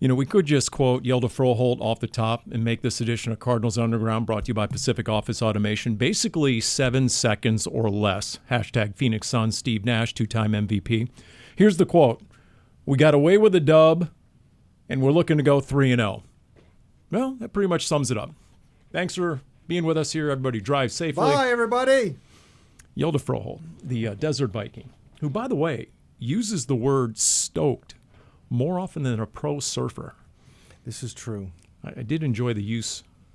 We could just quote Yelda Froholt off the top and make this edition of Cardinals Underground brought to you by Pacific Office Automation. Basically 7 seconds or less. Hashtag Phoenix Suns, Steve Nash, 2-time MVP. Here's the quote. We got away with a dub, and we're looking to go 3-0. Well, that pretty much sums it up. Thanks for being with us here. Everybody drive safely. Bye, everybody. Yelda Froholt, the Desert Viking, who, by the way, uses the word stoked more often than a pro surfer. This is true. I did enjoy the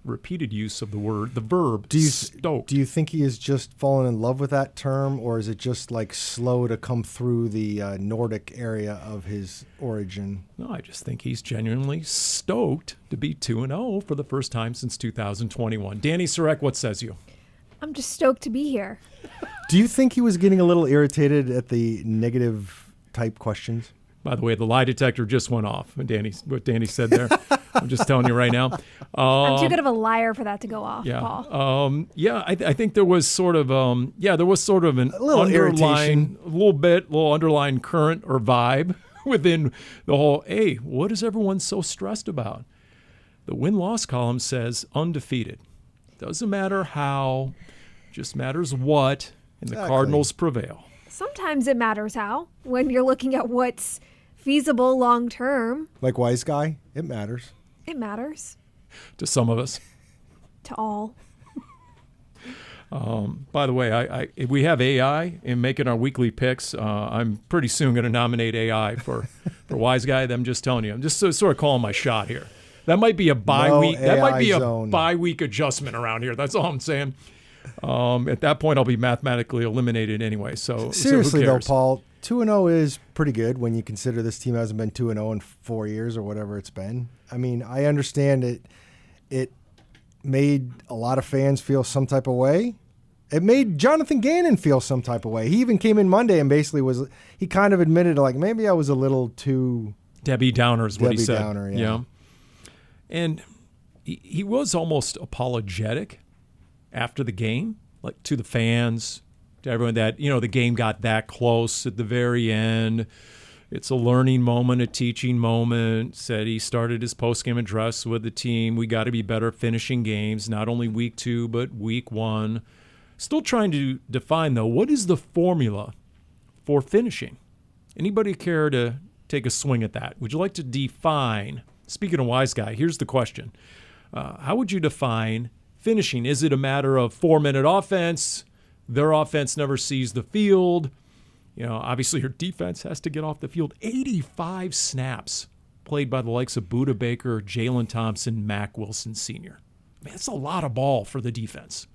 repeated use of the verb stoked. Do you think he is just fallen in love with that term, or is it just like slow to come through the Nordic area of his origin? No, I just think he's genuinely stoked to be 2-0 for the first time since 2021. Dani, Sureck, what says you? I'm just stoked to be here. Do you think he was getting a little irritated at the negative type questions? By the way, the lie detector just went off. What Dani said there. I'm just telling you right now. I'm too good of a liar for that to go off, yeah. Paul. I think there was sort of an little underlying current or vibe within the whole, hey, what is everyone so stressed about? The win-loss column says undefeated. Doesn't matter how, just matters what, and the Cardinals prevail. Sometimes it matters how, when you're looking at what's feasible long term. Like wise guy, it matters. It matters. To some of us. To all. By the way, if we have AI in making our weekly picks, I'm pretty soon going to nominate AI for wise guy. I'm just telling you. I'm just sort of calling my shot here. That might be a bye week. That might be a bye week adjustment around here. That's all I'm saying. At that point, I'll be mathematically eliminated anyway. So seriously, though, Paul, 2-0 is pretty good when you consider this team hasn't been 2-0 in 4 years or whatever it's been. I mean, I understand it made a lot of fans feel some type of way. It made Jonathan Gannon feel some type of way. He even came in Monday and basically he kind of admitted, like, maybe I was a little too Debbie Downer is what he said. Downer, yeah. And he was almost apologetic after the game, like to the fans, to everyone, that, the game got that close at the very end. It's a learning moment, a teaching moment. Said he started his post-game address with the team. We got to be better finishing games, not only week 2, but week 1. Still trying to define, though, what is the formula for finishing? Anybody care to take a swing at that? Would you like to define, speaking of wise guy, here's the question. How would you define finishing? Is it a matter of 4-minute offense? Their offense never sees the field. Obviously your defense has to get off the field. 85 snaps played by the likes of Budda Baker, Jalen Thompson, Mack Wilson Sr. Man, that's a lot of ball for the defense.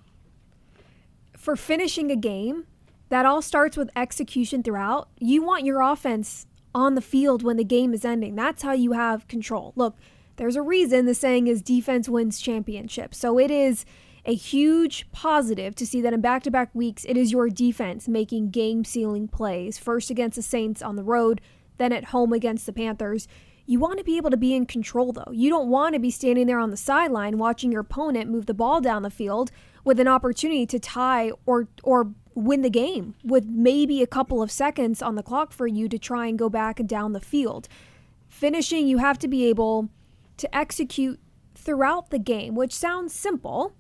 For finishing a game, that all starts with execution throughout. You want your offense on the field when the game is ending. That's how you have control. Look, there's a reason the saying is defense wins championships. So it is a huge positive to see that in back-to-back weeks, it is your defense making game-sealing plays, first against the Saints on the road, then at home against the Panthers. You want to be able to be in control, though. You don't want to be standing there on the sideline watching your opponent move the ball down the field with an opportunity to tie or win the game with maybe a couple of seconds on the clock for you to try and go back and down the field. Finishing, you have to be able to execute throughout the game, which sounds simple.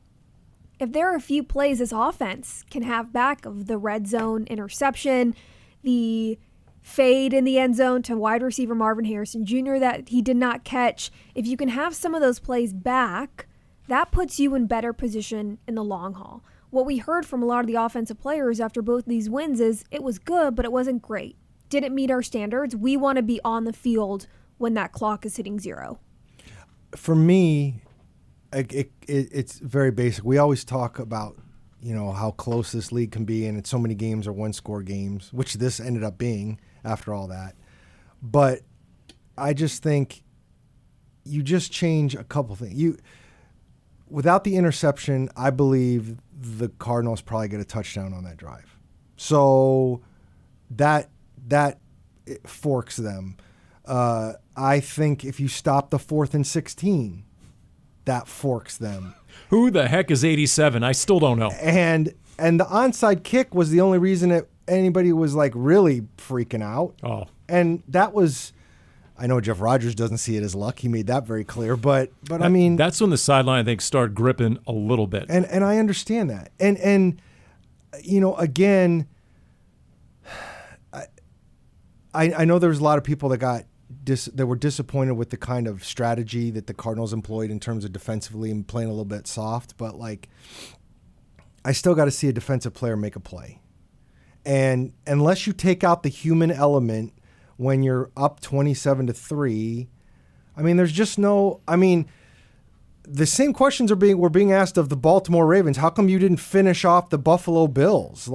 If there are a few plays this offense can have back of the red zone interception, the fade in the end zone to wide receiver Marvin Harrison Jr. that he did not catch, if you can have some of those plays back, that puts you in better position in the long haul. What we heard from a lot of the offensive players after both these wins is it was good, but it wasn't great. Didn't meet our standards. We want to be on the field when that clock is hitting 0. For me, it's very basic. We always talk about, how close this league can be, and it's so many games are one-score games, which this ended up being after all that. But I just think you just change a couple things. Without the interception, I believe the Cardinals probably get a touchdown on that drive. So that forks them. I think if you stop the 4th and 16, that forks them. Who the heck is 87? I still don't know. And the onside kick was the only reason anybody was like really freaking out. Oh. And that was, I know Jeff Rodgers doesn't see it as luck. He made that very clear. But I mean, that's when the sideline, I think, started gripping a little bit. And I understand that. And again, I know there was a lot of people that that were disappointed with the kind of strategy that the Cardinals employed in terms of defensively and playing a little bit soft. But I still got to see a defensive player make a play. And unless you take out the human element when you're up 27-3, I mean, there's just no. I mean, the same questions were being asked of the Baltimore Ravens. How come you didn't finish off the Buffalo Bills?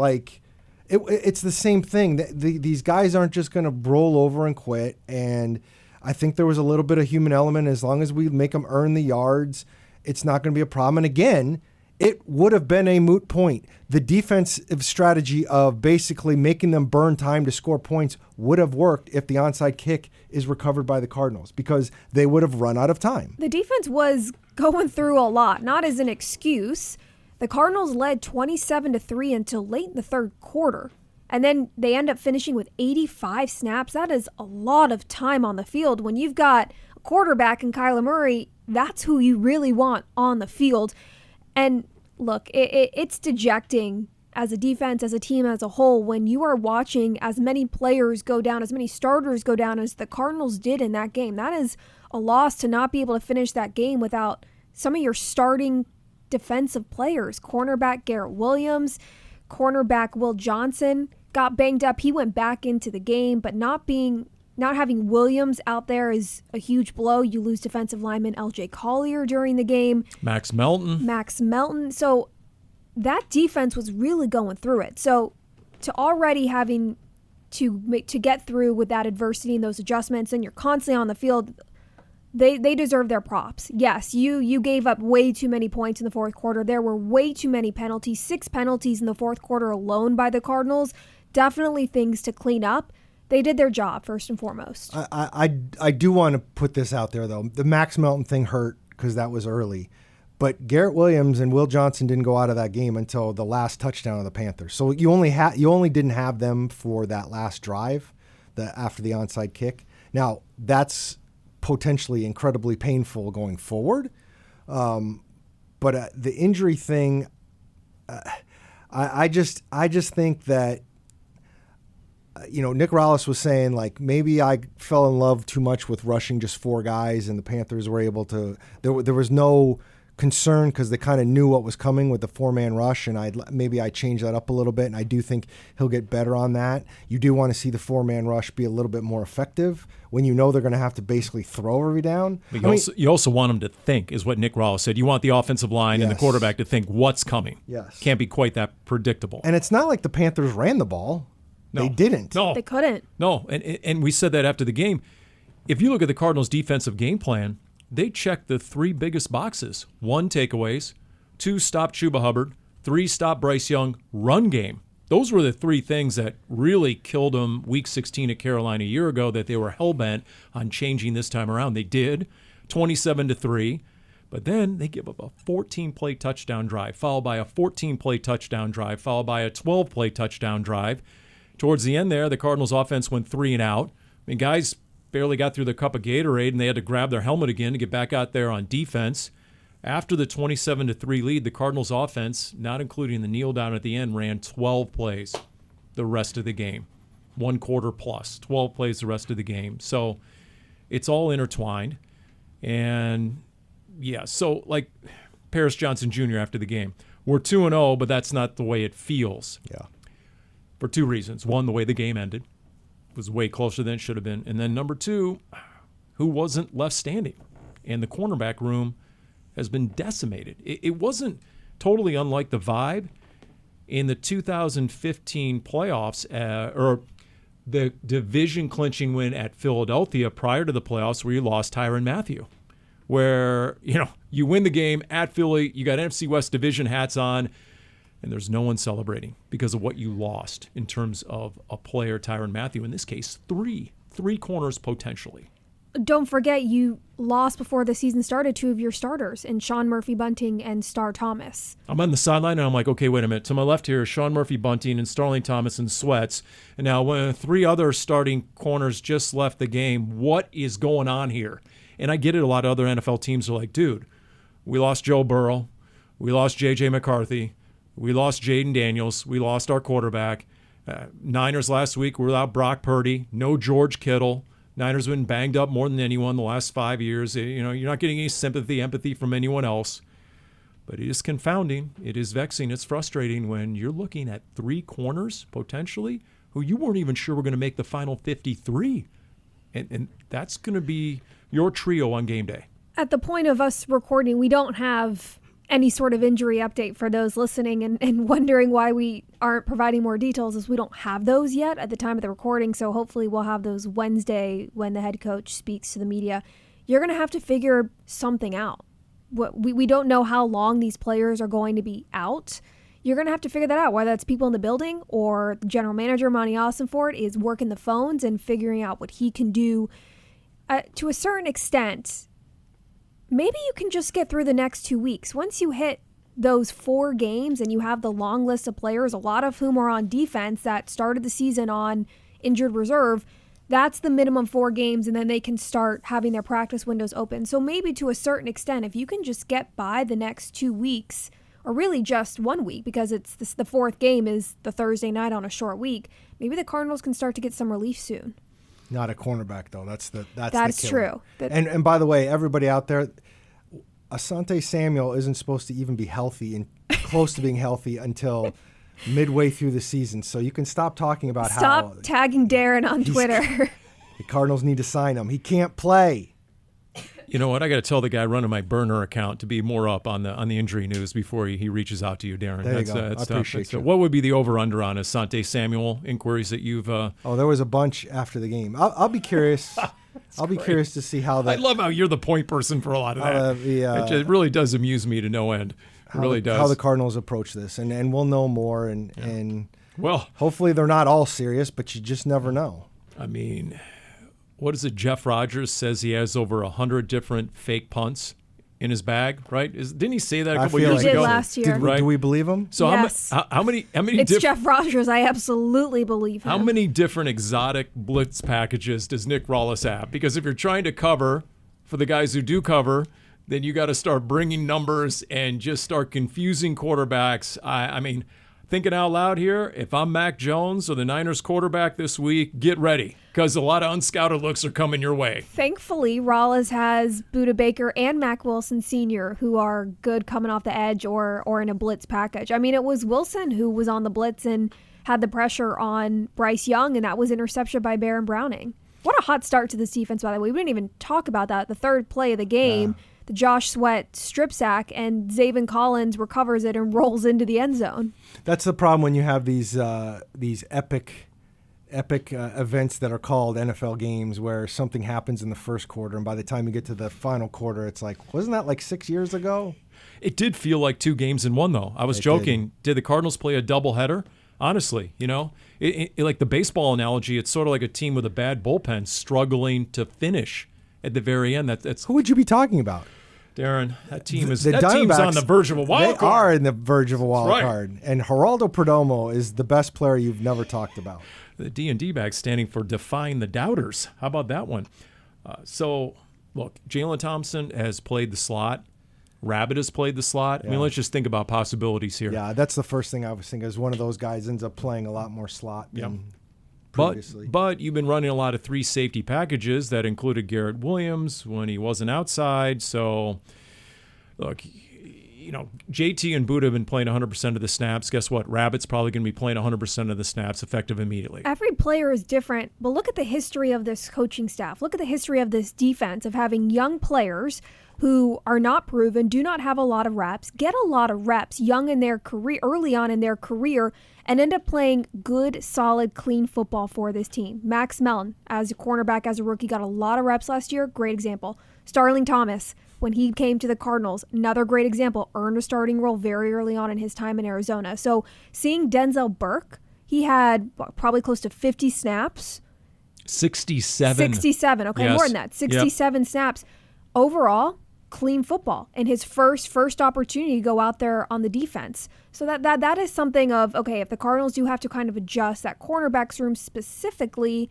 It's the same thing. These guys aren't just going to roll over and quit. And I think there was a little bit of human element. As long as we make them earn the yards, it's not going to be a problem. And again, it would have been a moot point. The defensive strategy of basically making them burn time to score points would have worked if the onside kick is recovered by the Cardinals, because they would have run out of time. The defense was going through a lot, not as an excuse. The Cardinals led 27-3 until late in the third quarter, and then they end up finishing with 85 snaps. That is a lot of time on the field. When you've got a quarterback in Kyler Murray, that's who you really want on the field. And look, it's dejecting as a defense, as a team as a whole, when you are watching as many players go down, as many starters go down as the Cardinals did in that game. That is a loss to not be able to finish that game without some of your starting defensive players. Cornerback Garrett Williams, cornerback Will Johnson got banged up. He went back into the game, but not having Williams out there is a huge blow. You lose defensive lineman LJ Collier during the game. Max Melton. So that defense was really going through it. So to already having to get through with that adversity and those adjustments, and you're constantly on the field, they deserve their props. Yes, you gave up way too many points in the fourth quarter. There were way too many penalties, 6 penalties in the fourth quarter alone by the Cardinals. Definitely things to clean up. They did their job, first and foremost. I do want to put this out there, though. The Max Melton thing hurt because that was early. But Garrett Williams and Will Johnson didn't go out of that game until the last touchdown of the Panthers. So you only didn't have them for that last drive, after the onside kick. Now, that's potentially incredibly painful going forward. But the injury thing, I just think that, Nick Rallis was saying, maybe I fell in love too much with rushing just 4 guys, and the Panthers were able to. There was no concern because they kind of knew what was coming with the 4-man rush, and I changed that up a little bit, and I do think he'll get better on that. You do want to see the 4-man rush be a little bit more effective when you know they're going to have to basically throw every down. You also want them to think, is what Nick Rallis said. You want the offensive line and the quarterback to think what's coming. Yes. Can't be quite that predictable. And it's not like the Panthers ran the ball. No. They didn't. No. They couldn't. No, and we said that after the game. If you look at the Cardinals' defensive game plan, they checked the 3 biggest boxes. 1, takeaways. 2, stop Chuba Hubbard. 3, stop Bryce Young. Run game. Those were the 3 things that really killed them Week 16 at Carolina a year ago, that they were hell-bent on changing this time around. They did, 27-3. But then they give up a 14-play touchdown drive, followed by a 14-play touchdown drive, followed by a 12-play touchdown drive. Towards the end there, the Cardinals offense went 3 and out. I mean, guys barely got through the cup of Gatorade, and they had to grab their helmet again to get back out there on defense. After the 27-3 lead, the Cardinals offense, not including the kneel down at the end, ran 12 plays the rest of the game. 1 quarter plus, 12 plays the rest of the game. So it's all intertwined. And, yeah, so like Paris Johnson Jr. after the game, we're 2-0, but that's not the way it feels. Yeah. For 2 reasons. 1, the way the game ended was way closer than it should have been. And then number 2, who wasn't left standing? And the cornerback room has been decimated. It wasn't totally unlike the vibe in the 2015 playoffs, or the division clinching win at Philadelphia prior to the playoffs, where you lost Tyrann Mathieu, where you win the game at Philly, you got NFC West division hats on, and there's no one celebrating because of what you lost in terms of a player, Tyrann Mathieu. In this case, three corners potentially. don't forget you lost before the season started 2 of your starters in Sean Murphy-Bunting and Star Thomas. I'm on the sideline and I'm like, okay, wait a minute. To my left here is Sean Murphy-Bunting and Starling Thomas and Sweats. And now when 3 other starting corners just left the game, what is going on here? And I get it. A lot of other NFL teams are like, dude, we lost Joe Burrow. We lost J.J. McCarthy. We lost Jaden Daniels. We lost our quarterback. Niners last week were without Brock Purdy. No George Kittle. Niners have been banged up more than anyone the last 5 years. You're not getting any sympathy, empathy from anyone else. But it is confounding. It is vexing. It's frustrating when you're looking at 3 corners, potentially, who you weren't even sure were going to make the final 53. And that's going to be your trio on game day. At the point of us recording, we don't have any sort of injury update for those listening and wondering why we aren't providing more details, is we don't have those yet at the time of the recording. So hopefully we'll have those Wednesday when the head coach speaks to the media. You're going to have to figure something out. We don't know how long these players are going to be out. You're going to have to figure that out, whether it's people in the building or the general manager, Monty Austinford, is working the phones and figuring out what he can do. To a certain extent, maybe you can just get through the next 2 weeks. Once you hit those 4 games and you have the long list of players, a lot of whom are on defense that started the season on injured reserve, that's the minimum 4 games, and then they can start having their practice windows open. So maybe to a certain extent, if you can just get by the next 2 weeks, or really just 1 week, because it's the 4th game is the Thursday night on a short week, maybe the Cardinals can start to get some relief soon. Not a cornerback, though. That's the true. And by the way, everybody out there, Asante Samuel isn't supposed to even be healthy and close to being healthy until midway through the season. So you can stop talking about Stop tagging Darren on Twitter. The Cardinals need to sign him. He can't play. You know what? I got to tell the guy running my burner account to be more up on the injury news before he reaches out to you, Darren. There you go. I appreciate you. What would be the over/under on Asante Samuel inquiries that you've? Oh, there was a bunch after the game. I'll be curious. I'll be curious to see how that. I love how you're the point person for a lot of that. It really does amuse me to no end. It really does. How the Cardinals approach this, and we'll know more. And well, hopefully they're not all serious, but you just never know. I mean, what is it? Jeff Rodgers says he has over 100 different fake punts in his bag, right? Didn't he say that a couple years ago? He did last year. Do we believe him? So yes. how many? It's Jeff Rodgers. I absolutely believe him. How many different exotic blitz packages does Nick Rallis have? Because if you're trying to cover for the guys who do cover, then you got to start bringing numbers and just start confusing quarterbacks. I mean, thinking out loud here, if I'm Mac Jones or the Niners quarterback this week, get ready, because a lot of unscouted looks are coming your way. Thankfully, Rallis has Budda Baker and Mac Wilson Sr., who are good coming off the edge or in a blitz package. I mean, it was Wilson who was on the blitz and had the pressure on Bryce Young, and that was interception by Baron Browning. What a hot start to this defense, by the way. We didn't even talk about that. The 3rd play of the game, the Josh Sweat strip sack, and Zaven Collins recovers it and rolls into the end zone. That's the problem when you have these epic events that are called NFL games, where something happens in the first quarter, and by the time you get to the final quarter, it's like, wasn't that like 6 years ago? It did feel like 2 games in one, though. I was joking. Did the Cardinals play a doubleheader? Honestly, like the baseball analogy, it's sort of like a team with a bad bullpen struggling to finish at the very end. That's who would you be talking about? Darren, that team's Diamondbacks, on the verge of a wild card. They are in the verge of a wild right. card. And Geraldo Perdomo is the best player you've never talked about. The D&D bag standing for Defying the Doubters. How about that one? So, look, Jalen Thompson has played the slot. Rabbit has played the slot. I mean, let's just think about possibilities here. Yeah, that's the first thing I was thinking, is one of those guys ends up playing a lot more slot than previously. But you've been running a lot of 3 safety packages that included Garrett Williams when he wasn't outside. So, look, JT and Budda have been playing 100% of the snaps. Guess what? Rabbit's probably going to be playing 100% of the snaps effective immediately. Every player is different, but look at the history of this coaching staff. Look at the history of this defense of having young players who are not proven, do not have a lot of reps, get a lot of reps young in their career, early on in their career, and end up playing good, solid, clean football for this team. Max Mellon, as a cornerback, as a rookie, got a lot of reps last year. Great example. Starling Thomas, when he came to the Cardinals, another great example, earned a starting role very early on in his time in Arizona. So seeing Denzel Burke, he had probably close to 50 snaps 67. 67. Okay, Yes. more than that. 67 snaps. Overall, clean football. And his first opportunity to go out there on the defense. So that is something of, okay, if the Cardinals do have to kind of adjust that cornerbacks room specifically,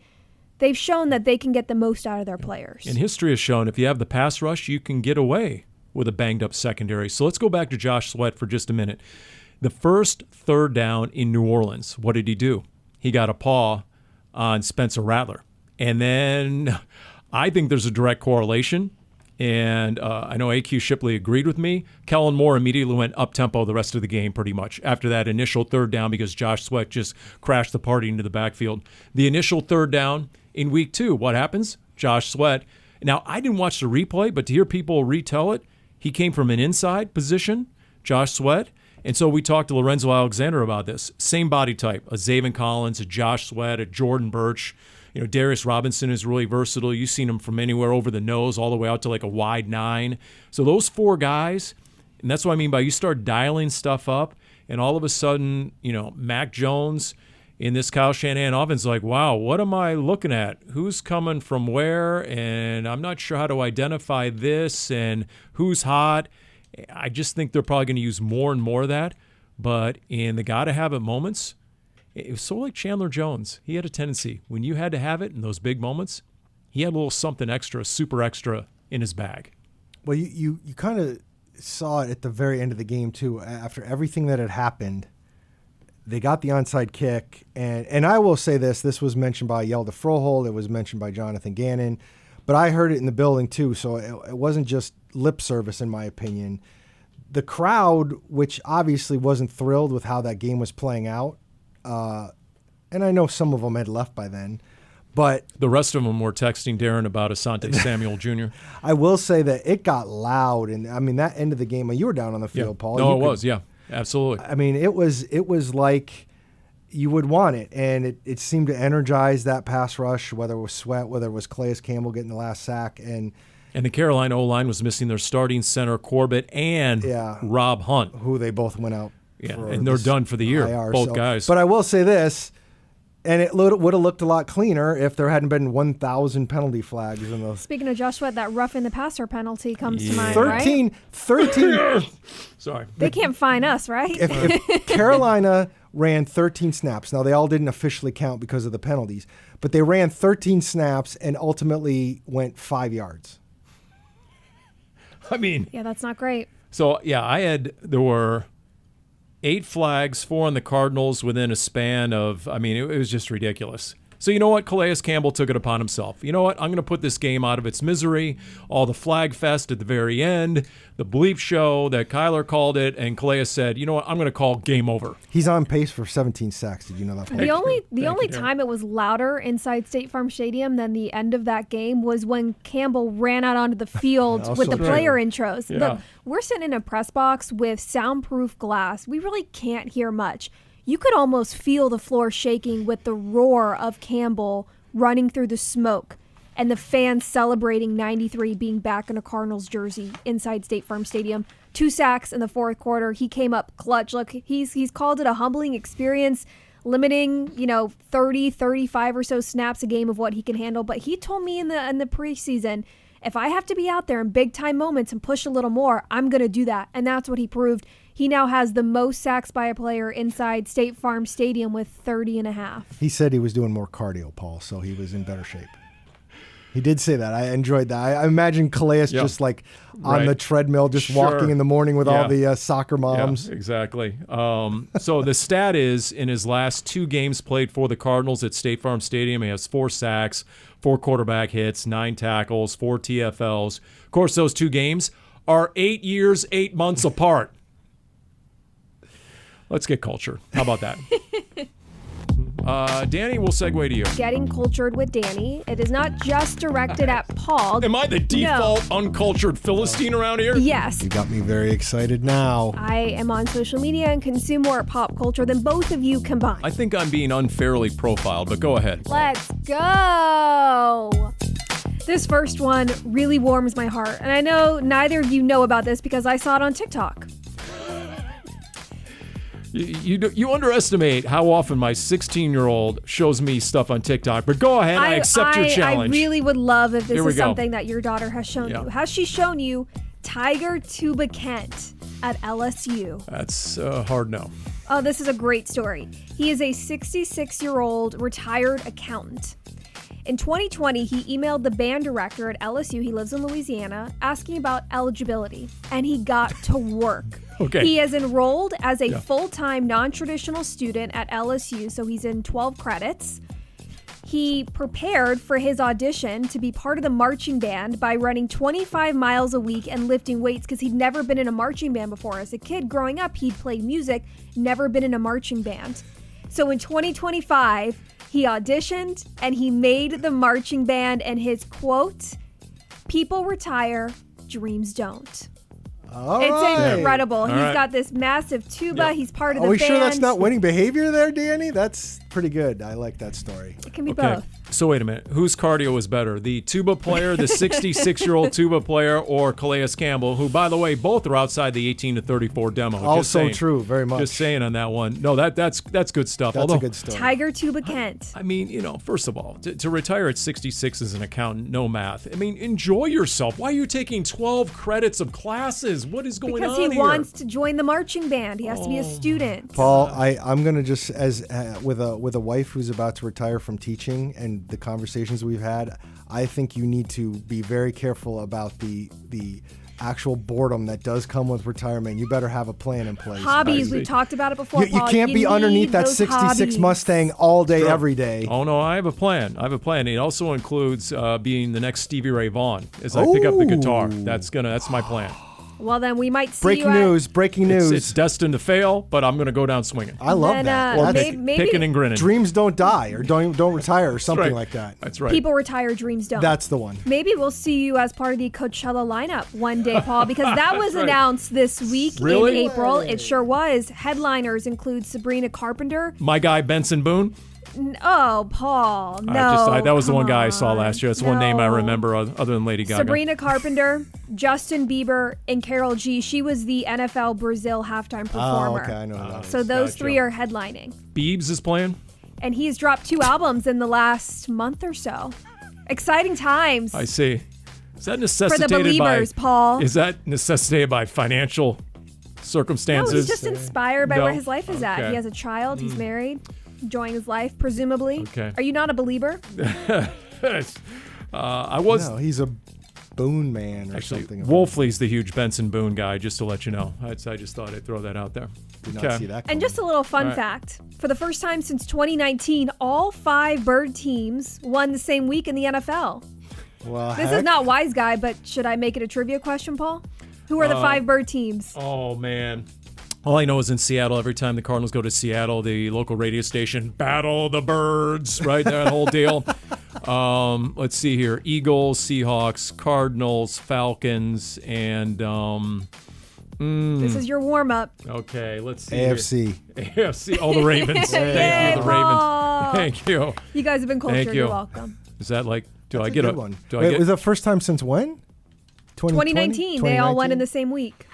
they've shown that they can get the most out of their players. And history has shown if you have the pass rush, you can get away with a banged-up secondary. So let's go back to Josh Sweat for just a minute. The first third down in New Orleans, what did he do? He got a paw on Spencer Rattler. And then I think there's a direct correlation, and I know A.Q. Shipley agreed with me. Kellen Moore immediately went up-tempo the rest of the game pretty much after that initial third down because Josh Sweat just crashed the party into the backfield. The initial third down in week 2, what happens? Josh Sweat. Now, I didn't watch the replay, but to hear people retell it, he came from an inside position, Josh Sweat. And so we talked to Lorenzo Alexander about this. Same body type, a Zaven Collins, a Josh Sweat, a Jordan Birch. Darius Robinson is really versatile. You've seen him from anywhere over the nose all the way out to like a wide 9. So those 4 guys, and that's what I mean by you start dialing stuff up, and all of a sudden, Mac Jones in this Kyle Shanahan offense is like, wow, what am I looking at? Who's coming from where? And I'm not sure how to identify this and who's hot. I just think they're probably going to use more and more of that. But in the gotta-have-it moments, it was so like Chandler Jones. He had a tendency. When you had to have it in those big moments, he had a little something extra, super extra in his bag. Well, you kind of saw it at the very end of the game, too. After everything that had happened, they got the onside kick. And I will say this was mentioned by Yelda Froholt. It was mentioned by Jonathan Gannon. But I heard it in the building, too, so it wasn't just lip service, in my opinion. The crowd, which obviously wasn't thrilled with how that game was playing out, and I know some of them had left by then, but the rest of them were texting Darren about Asante Samuel Jr. I will say that it got loud, and I mean that end of the game. You were down on the field, Paul. No, was, absolutely. I mean, it was like you would want it, and it seemed to energize that pass rush, whether it was Sweat, whether it was Calais Campbell getting the last sack, and the Carolina O-line was missing their starting center Corbett and Rob Hunt, who they both went out. Yeah, and they're done for the year, both guys. But I will say this, and it would have looked a lot cleaner if there hadn't been 1,000 penalty flags in those. Speaking of Josh Sweat, that roughing the passer penalty comes to mind, right? 13. Sorry. They can't fine us, right? If Carolina ran 13 snaps, now they all didn't officially count because of the penalties, but they ran 13 snaps and ultimately went 5 yards. I mean. Yeah, that's not great. So, there were 8 flags, 4 on the Cardinals within a span of, it was just ridiculous. So you know what? Calais Campbell took it upon himself. You know what? I'm going to put this game out of its misery. All the flag fest at the very end, the bleep show that Kyler called it, and Calais said, you know what? I'm going to call game over. He's on pace for 17 sacks. Did you know that? The only time it was louder inside State Farm Stadium than the end of that game was when Campbell ran out onto the field with the player intros. Yeah. Look, we're sitting in a press box with soundproof glass. We really can't hear much. You could almost feel the floor shaking with the roar of Campbell running through the smoke and the fans celebrating 93 being back in a Cardinals jersey inside State Farm Stadium. 2 sacks in the fourth quarter. He came up clutch. Look, he's called it a humbling experience, limiting, 30, 35 or so snaps a game of what he can handle. But he told me in the preseason, if I have to be out there in big time moments and push a little more, I'm going to do that. And that's what he proved. He now has the most sacks by a player inside State Farm Stadium with 30.5. He said he was doing more cardio, Paul, so he was in better shape. He did say that. I enjoyed that. I imagine Calais just like on the treadmill, just walking in the morning with all the soccer moms. Yeah, exactly. So the stat is in his last 2 games played for the Cardinals at State Farm Stadium, he has 4 sacks, 4 quarterback hits, 9 tackles, 4 TFLs. Of course, those 2 games are 8 years, 8 months apart. Let's get cultured. How about that? Dani, we'll segue to you. Getting cultured with Dani. It is not just directed at Paul. Am I the default uncultured Philistine around here? Yes. You got me very excited now. I am on social media and consume more pop culture than both of you combined. I think I'm being unfairly profiled, but go ahead. Let's go. This first one really warms my heart. And I know neither of you know about this because I saw it on TikTok. You underestimate how often my 16-year-old shows me stuff on TikTok. But go ahead, I accept your challenge. I really would love if this Here we is go. something that your daughter has shown you. Has she shown you Tiger Tuba Kent at LSU? That's hard no. Oh, this is a great story. He is a 66-year-old retired accountant. In 2020, he emailed the band director at LSU, he lives in Louisiana, asking about eligibility, and he got to work. Okay. He is enrolled as a full-time non-traditional student at LSU, so he's in 12 credits. He prepared for his audition to be part of the marching band by running 25 miles a week and lifting weights because he'd never been in a marching band before. As a kid growing up, he'd played music, never been in a marching band. So in 2025, he auditioned and he made the marching band, and his quote, "People retire, dreams don't." It's incredible. He's got this massive tuba. Yep. He's part of the band. Are we sure that's not winning behavior there, Dani? That's pretty good. I like that story. It can be both. So wait a minute. Whose cardio is better? The tuba player, the 66-year-old tuba player, or Calais Campbell, who, by the way, both are outside the 18 to 34 demo. Also true, very much. Just saying on that one. No, that's good stuff. That's a good story. Tiger Tuba Kent. I mean, first of all, to retire at 66 as an accountant, no math. I mean, enjoy yourself. Why are you taking 12 credits of classes? What is going on here? Because he wants to join the marching band. He has to be a student. Paul, I'm going to just, as with a wife who's about to retire from teaching and the conversations we've had, I think you need to be very careful about the actual boredom that does come with retirement. You better have a plan in place. Hobbies, we've talked about it before, You can't be underneath that 66 hobbies. Mustang all day, every day. Oh, no, I have a plan. It also includes being the next Stevie Ray Vaughan as I pick up the guitar. That's my plan. Well, then we might see Breaking news. It's destined to fail, but I'm going to go down swinging. I love that. Or picking and grinning. Dreams don't die, or don't retire, or something like that. That's right. People retire, dreams don't. That's the one. Maybe we'll see you as part of the Coachella lineup one day, Paul, because that was announced this week in April. It sure was. Headliners include Sabrina Carpenter. My guy, Benson Boone. Oh, Paul, no. That was the one guy I saw last year. That's one name I remember other than Lady Gaga. Sabrina Carpenter, Justin Bieber, and Karol G. She was the NFL Brazil halftime performer. Oh, okay, I know that. So those three are headlining. Biebs is playing. And he's dropped 2 albums in the last month or so. Exciting times. I see. Is that necessitated for the believers, Paul? Is that necessitated by financial circumstances? No, he's just inspired by where his life is at. He has a child. He's married. Enjoying his life, presumably. Okay. Are you not a believer? I was. No, he's a Boone man or something. Wolfley's the huge Benson Boone guy, just to let you know. I just thought I'd throw that out there. Did not see that coming. And just a little fun fact. For the first time since 2019, all 5 bird teams won the same week in the NFL. Well, this is not wise guy, but should I make it a trivia question, Paul? Who are the 5 bird teams? Oh, man. All I know is in Seattle, every time the Cardinals go to Seattle, the local radio station, battle the birds, right? That whole deal. Let's see here. Eagles, Seahawks, Cardinals, Falcons, and... This is your warm-up. Okay, let's see. AFC. AFC. Oh, the Ravens. Thank you, the Ravens. Thank you. You guys have been cultured. You're welcome. Is that like... That's a good one. Wait, was it the first time since when? 2019. They all won in the same week.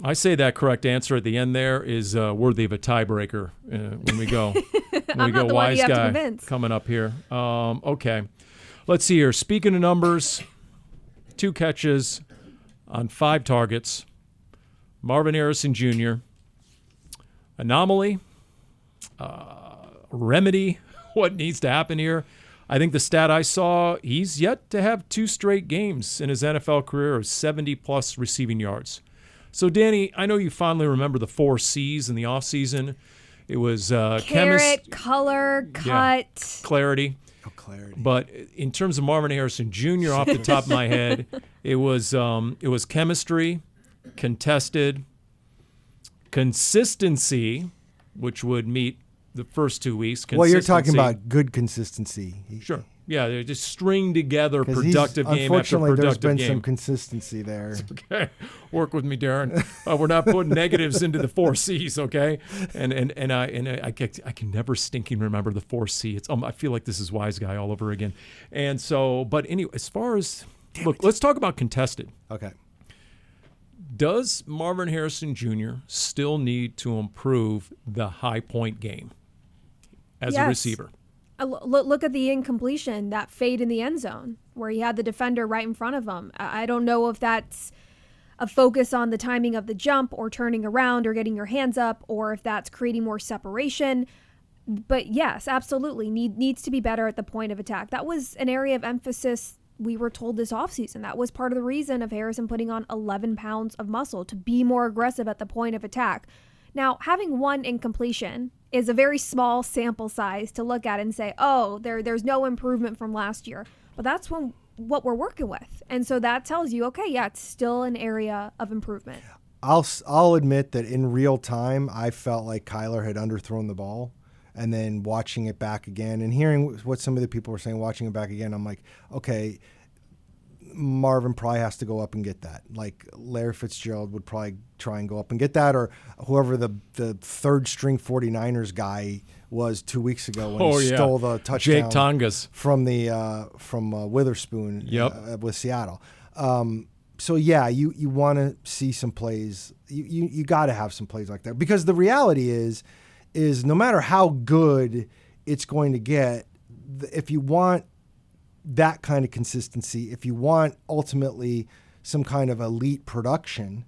I say that correct answer at the end there is worthy of a tiebreaker when we go. I'm not the one you have to convince. Coming up here. Okay. Let's see here. Speaking of numbers, 2 catches on 5 targets. Marvin Harrison Jr. Anomaly. Remedy. What needs to happen here? I think the stat I saw, he's yet to have 2 straight games in his NFL career of 70-plus receiving yards. So, Dani, I know you fondly remember the 4 C's in the offseason. It was carrot, color, cut, clarity. Oh, clarity. But in terms of Marvin Harrison Jr., off the top of my head, it was chemistry, contested, consistency, which would meet the first 2 weeks. Well, you're talking about good consistency. Sure. Yeah, they just string together productive game after productive game. Unfortunately, there's been some consistency there. Okay, work with me, Darren. We're not putting negatives into the 4 C's, okay? And I can never stinking remember the 4 C. It's I feel like this is wise guy all over again. And so, but anyway, as far as let's talk about contested. Okay. Does Marvin Harrison Jr. still need to improve the high point game as a receiver? Look at the incompletion, that fade in the end zone where he had the defender right in front of him. I don't know if that's a focus on the timing of the jump or turning around or getting your hands up, or if that's creating more separation. But yes, absolutely needs to be better at the point of attack. That was an area of emphasis we were told this offseason. That was part of the reason of Harrison putting on 11 pounds of muscle, to be more aggressive at the point of attack. Now, having one incompletion is a very small sample size to look at and say, oh, there's no improvement from last year. But that's what we're working with. And so that tells you, okay, yeah, it's still an area of improvement. I'll admit that in real time, I felt like Kyler had underthrown the ball. And then watching it back again and hearing what some of the people were saying, watching it back again, I'm like, okay, Marvin probably has to go up and get that. Like Larry Fitzgerald would probably try and go up and get that, or whoever the third string 49ers guy was 2 weeks ago when he stole the touchdown. Jake Tongas from Witherspoon with Seattle. So yeah, you want to see some plays. You got to have some plays like that, because the reality is no matter how good it's going to get, if you want that kind of consistency, if you want ultimately some kind of elite production,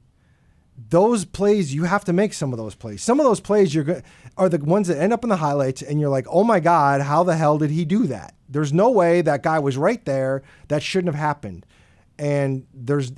those plays, you have to make some of those plays. Some of those plays are the ones that end up in the highlights and you're like, oh my God, how the hell did he do that? There's no way that guy was right there. That shouldn't have happened. And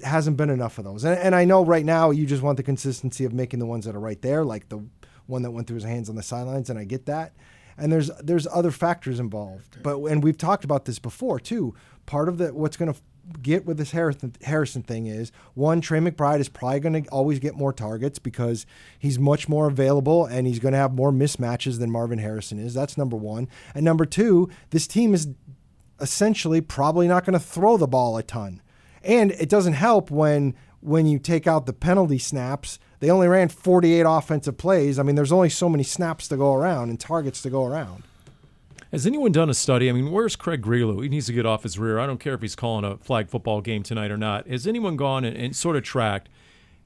hasn't been enough of those. And I know right now you just want the consistency of making the ones that are right there, like the one that went through his hands on the sidelines, and I get that. And there's other factors involved. And we've talked about this before too. Part of what's going to get with this Harrison thing is, one, Trey McBride is probably going to always get more targets because he's much more available and he's going to have more mismatches than Marvin Harrison is. That's number one. And number two, this team is essentially probably not going to throw the ball a ton. And it doesn't help when you take out the penalty snaps. They only ran 48 offensive plays. I mean, there's only so many snaps to go around and targets to go around. Has anyone done a study? I mean, where's Craig Grelu? He needs to get off his rear. I don't care if he's calling a flag football game tonight or not. Has anyone gone and sort of tracked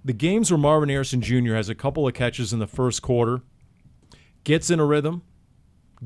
the games where Marvin Harrison Jr. has a couple of catches in the first quarter, gets in a rhythm,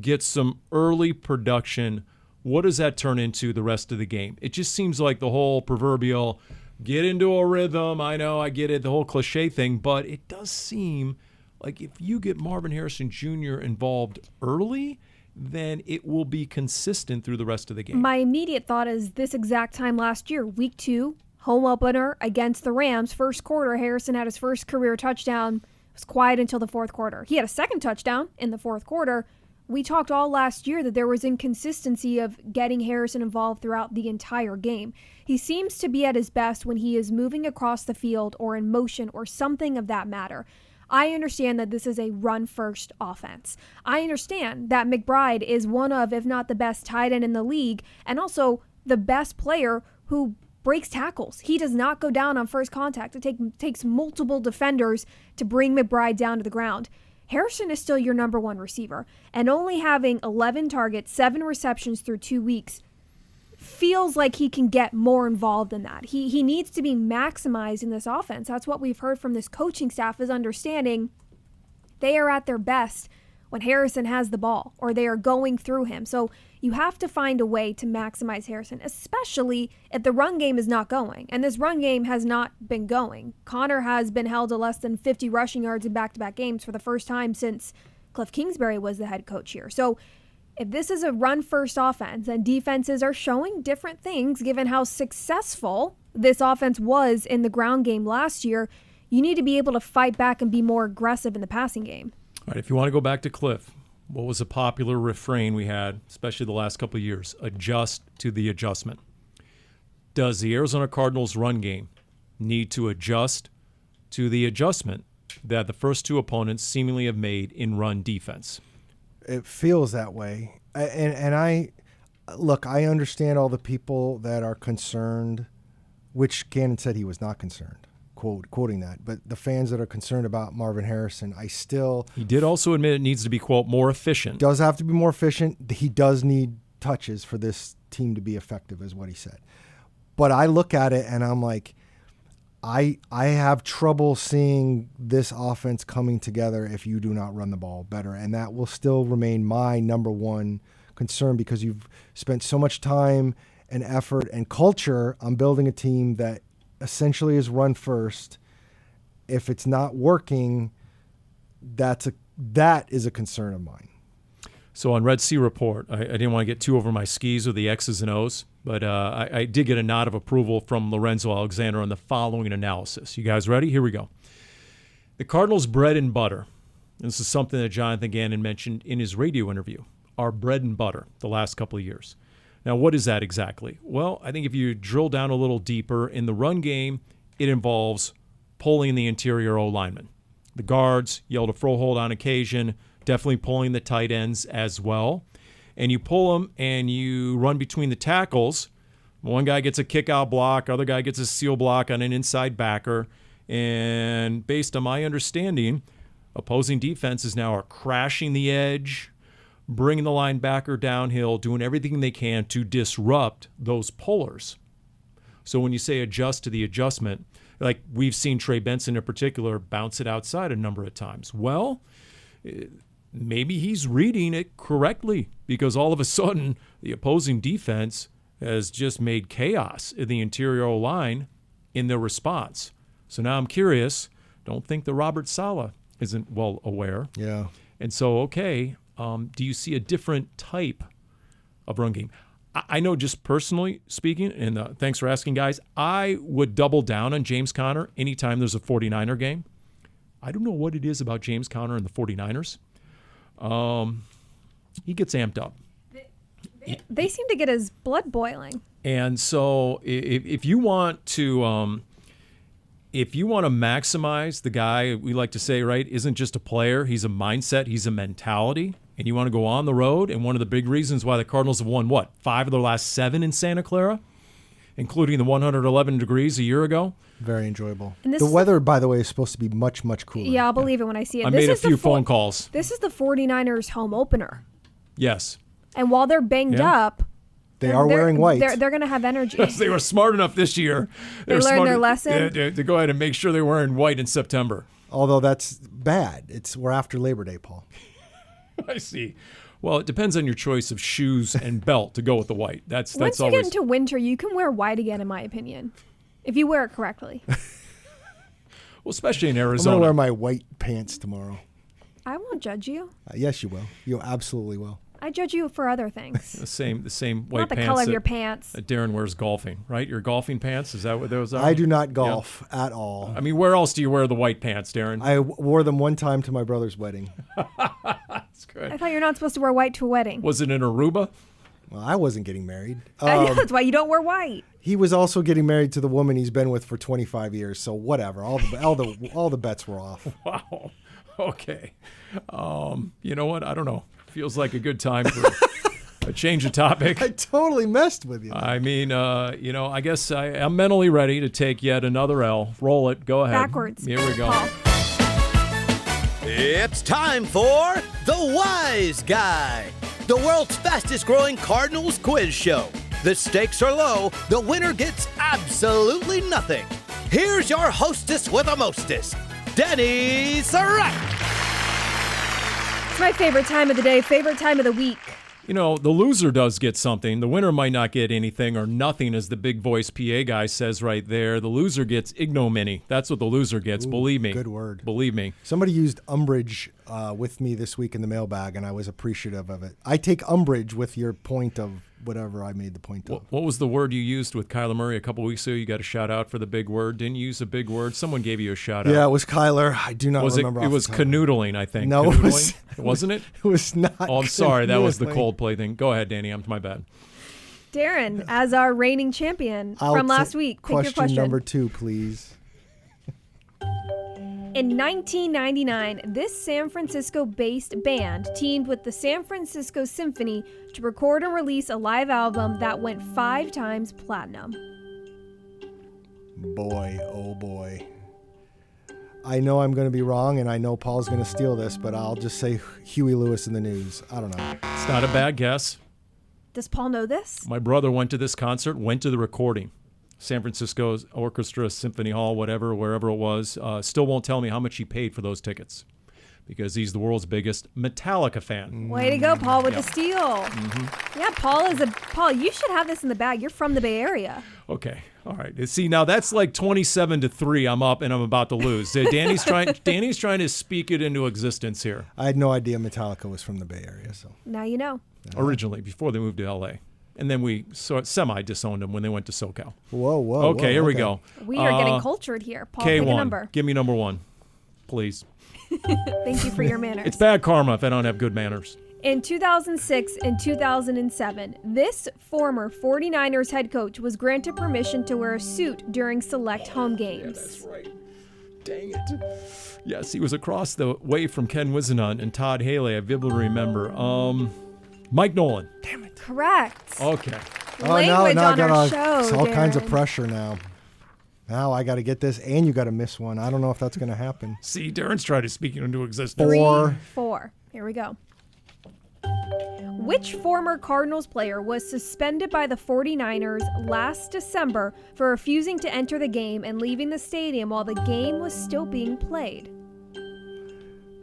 gets some early production? What does that turn into the rest of the game? It just seems like the whole proverbial get into a rhythm. I know, I get it, the whole cliche thing, but it does seem like if you get Marvin Harrison Jr. involved early, then it will be consistent through the rest of the game. My immediate thought is this exact time last year, week 2, home opener against the Rams, first quarter, Harrison had his first career touchdown. It was quiet until the fourth quarter. He had a second touchdown in the fourth quarter. We talked all last year that there was inconsistency of getting Harrison involved throughout the entire game. He seems to be at his best when he is moving across the field or in motion or something of that matter. I understand that this is a run-first offense. I understand that McBride is one of, if not the best tight end in the league, and also the best player who breaks tackles. He does not go down on first contact. It takes multiple defenders to bring McBride down to the ground. Harrison is still your number one receiver, and only having 11 targets, 7 receptions through 2 weeks feels like he can get more involved in that. He needs to be maximized in this offense. That's what we've heard from this coaching staff, is understanding they are at their best when Harrison has the ball or they are going through him. So you have to find a way to maximize Harrison, especially if the run game is not going. And this run game has not been going. Connor has been held to less than 50 rushing yards in back-to-back games for the first time since Cliff Kingsbury was the head coach here. So if this is a run-first offense and defenses are showing different things given how successful this offense was in the ground game last year, you need to be able to fight back and be more aggressive in the passing game. All right, if you want to go back to Cliff, what was a popular refrain we had, especially the last couple of years? Adjust to the adjustment. Does the Arizona Cardinals run game need to adjust to the adjustment that the first two opponents seemingly have made in run defense? It feels that way. And I understand all the people that are concerned, which Gannon said he was not concerned, quoting that. But the fans that are concerned about Marvin Harrison, he did also admit it needs to be, quote, more efficient. Does have to be more efficient. He does need touches for this team to be effective, is what he said. But I look at it and I'm like, I have trouble seeing this offense coming together if you do not run the ball better, and that will still remain my number one concern because you've spent so much time and effort and culture on building a team that essentially is run first. If it's not working, that is a concern of mine. So on Red Sea Report, I didn't want to get too over my skis with the X's and O's, but I did get a nod of approval from Lorenzo Alexander on the following analysis. You guys ready? Here we go. The Cardinals' bread and butter, and this is something that Jonathan Gannon mentioned in his radio interview, our bread and butter the last couple of years. Now, what is that exactly? Well, I think if you drill down a little deeper, in the run game, it involves pulling the interior O-linemen. The guards, yell to Frohold on occasion, definitely pulling the tight ends as well. And you pull them and you run between the tackles. One guy gets a kick-out block, other guy gets a seal block on an inside backer. And based on my understanding, opposing defenses now are crashing the edge, bringing the linebacker downhill, doing everything they can to disrupt those pullers. So when you say adjust to the adjustment, like we've seen Trey Benson in particular bounce it outside a number of times. Well, maybe he's reading it correctly because all of a sudden the opposing defense has just made chaos in the interior line in their response. So now I'm curious. Don't think that Robert Saleh isn't well aware. Yeah. And so, okay, do you see a different type of run game? I know just personally speaking, and thanks for asking, guys, I would double down on James Conner anytime there's a 49er game. I don't know what it is about James Conner and the 49ers. He gets amped up. They seem to get his blood boiling. And so if you want to maximize the guy, we like to say, right, isn't just a player, he's a mindset, he's a mentality, and you want to go on the road, and one of the big reasons why the Cardinals have won, 5 of their last 7 in Santa Clara, including the 111 degrees a year ago. Very enjoyable. And the weather, by the way, is supposed to be much, much cooler. Yeah, I'll believe it when I see it. I made a few phone calls. This is the 49ers home opener. Yes. And while they're banged up, they are wearing white. They're going to have energy. They were smart enough this year. They learned their lesson. To go ahead and make sure they're wearing white in September. Although that's bad. We're after Labor Day, Paul. I see. Well, it depends on your choice of shoes and belt to go with the white. That's Once you get into winter, you can wear white again, in my opinion, if you wear it correctly. Well, especially in Arizona. I'm going to wear my white pants tomorrow. I won't judge you. Yes, you will. You absolutely will. I judge you for other things. the same white Not the pants color of your pants. That Darren wears golfing, right? Your golfing pants, is that what those are? I do not golf at all. I mean, where else do you wear the white pants, Darren? I wore them one time to my brother's wedding. That's good. I thought you're not supposed to wear white to a wedding. Was it in Aruba? Well, I wasn't getting married. That's why you don't wear white. He was also getting married to the woman he's been with for 25 years. So whatever. All the bets were off. Wow. Okay. You know what? I don't know. Feels like a good time for a change of topic. I totally messed with you. I mean, I guess I'm mentally ready to take yet another L. Roll it. Go ahead. Backwards. Here we go. Paul. It's time for The Wise Guy, the world's fastest growing Cardinals quiz show. The stakes are low. The winner gets absolutely nothing. Here's your hostess with the mostest, Dani Sureck. It's my favorite time of the day, favorite time of the week. You know, the loser does get something. The winner might not get anything or nothing, as the big voice PA guy says right there. The loser gets ignominy. That's what the loser gets. Ooh, believe me. Good word. Believe me. Somebody used umbrage with me this week in the mailbag, and I was appreciative of it. I take umbrage with your point of whatever I made the point of. What was the word you used with Kyler Murray a couple weeks ago? You got a shout out for the big word. Didn't you use a big word? Someone gave you a shout out. Yeah, it was Kyler. I do not remember. It was canoodling, I think. No, wasn't it? It was not. Oh, I'm sorry. That was the Coldplay thing. Go ahead, Dani. I'm my bad. Darren, as our reigning champion from last week, pick your question. Number 2, please. In 1999, this San Francisco-based band teamed with the San Francisco Symphony to record and release a live album that went 5 times platinum. Boy, oh boy. I know I'm going to be wrong, and I know Paul's going to steal this, but I'll just say Huey Lewis in the News. I don't know. It's not a bad guess. Does Paul know this? My brother went to this concert, went to the recording. San Francisco's Orchestra, Symphony Hall, whatever, wherever it was, still won't tell me how much he paid for those tickets because he's the world's biggest Metallica fan. Way to go, Paul, with the steal. Mm-hmm. Yeah, Paul, you should have this in the bag. You're from the Bay Area. Okay. All right. See, now that's like 27-3. I'm up and I'm about to lose. Danny's trying to speak it into existence here. I had no idea Metallica was from the Bay Area. So now you know. Originally, before they moved to L.A. And then we semi-disowned them when they went to SoCal. Whoa. Okay, here we go. We are getting cultured here. Paul, K1. pick a number. Give me number 1, please. Thank you for your manners. It's bad karma if I don't have good manners. In 2006 and 2007, this former 49ers head coach was granted permission to wear a suit during select home games. Yeah, that's right. Dang it. Yes, he was across the way from Ken Wisenhunt and Todd Haley. I vividly remember. Mike Nolan. Damn it. Correct. Okay. Language now on I our got show, all kinds of Darren. pressure now. Now I got to get this, and you got to miss one. I don't know if that's going to happen. See, Darren's trying to speak it into existence. 4. Here we go. Which former Cardinals player was suspended by the 49ers last December for refusing to enter the game and leaving the stadium while the game was still being played?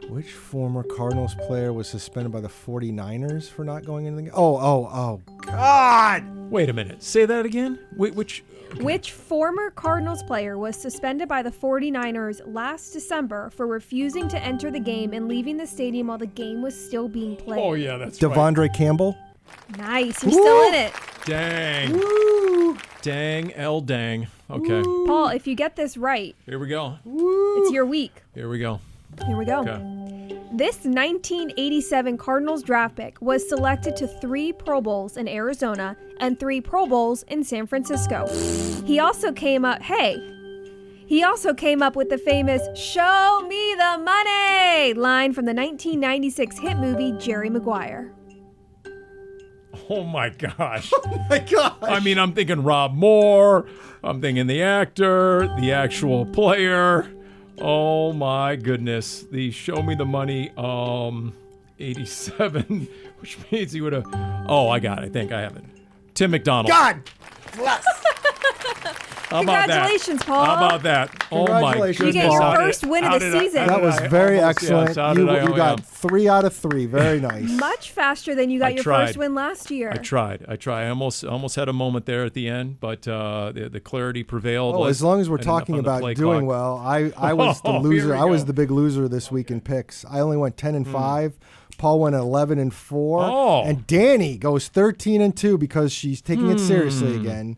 Which former Cardinals player was suspended by the 49ers for not going into the game? Oh, God! Wait a minute. Say that again? Which? Okay. Which former Cardinals player was suspended by the 49ers last December for refusing to enter the game and leaving the stadium while the game was still being played? Oh, yeah, that's right. Devondre Campbell? Nice. You're still in it. Dang. Woo! Dang, dang. Okay. Paul, if you get this right, Here we go. it's your week. Here we go. Here we go. Okay. This 1987 Cardinals draft pick was selected to 3 Pro Bowls in Arizona and 3 Pro Bowls in San Francisco. He also came up with the famous "Show me the money" line from the 1996 hit movie Jerry Maguire. Oh, my gosh. Oh, my gosh! I mean, I'm thinking Rob Moore. I'm thinking the actor, the actual player. Oh, my goodness. The Show Me the Money, 87, which means he would have... Oh, I got it. I think I have it. Tim McDonald. God bless! How about that? Congratulations, Paul. How about that? Oh, my Congratulations, goodness. You get your Paul. first win of the season. That was very excellent. You got 3 out of 3. Very nice. Much faster than you got your tried. first win last year. I tried. I almost had a moment there at the end, but the clarity prevailed. Oh, as long as we're Ended up talking on the about play doing clock. well, I was the Oh, loser. here we I was go. the big loser this week in picks. I only went 10-5. Paul went 11-4. Oh. And Dani goes 13-2 because she's taking it seriously again.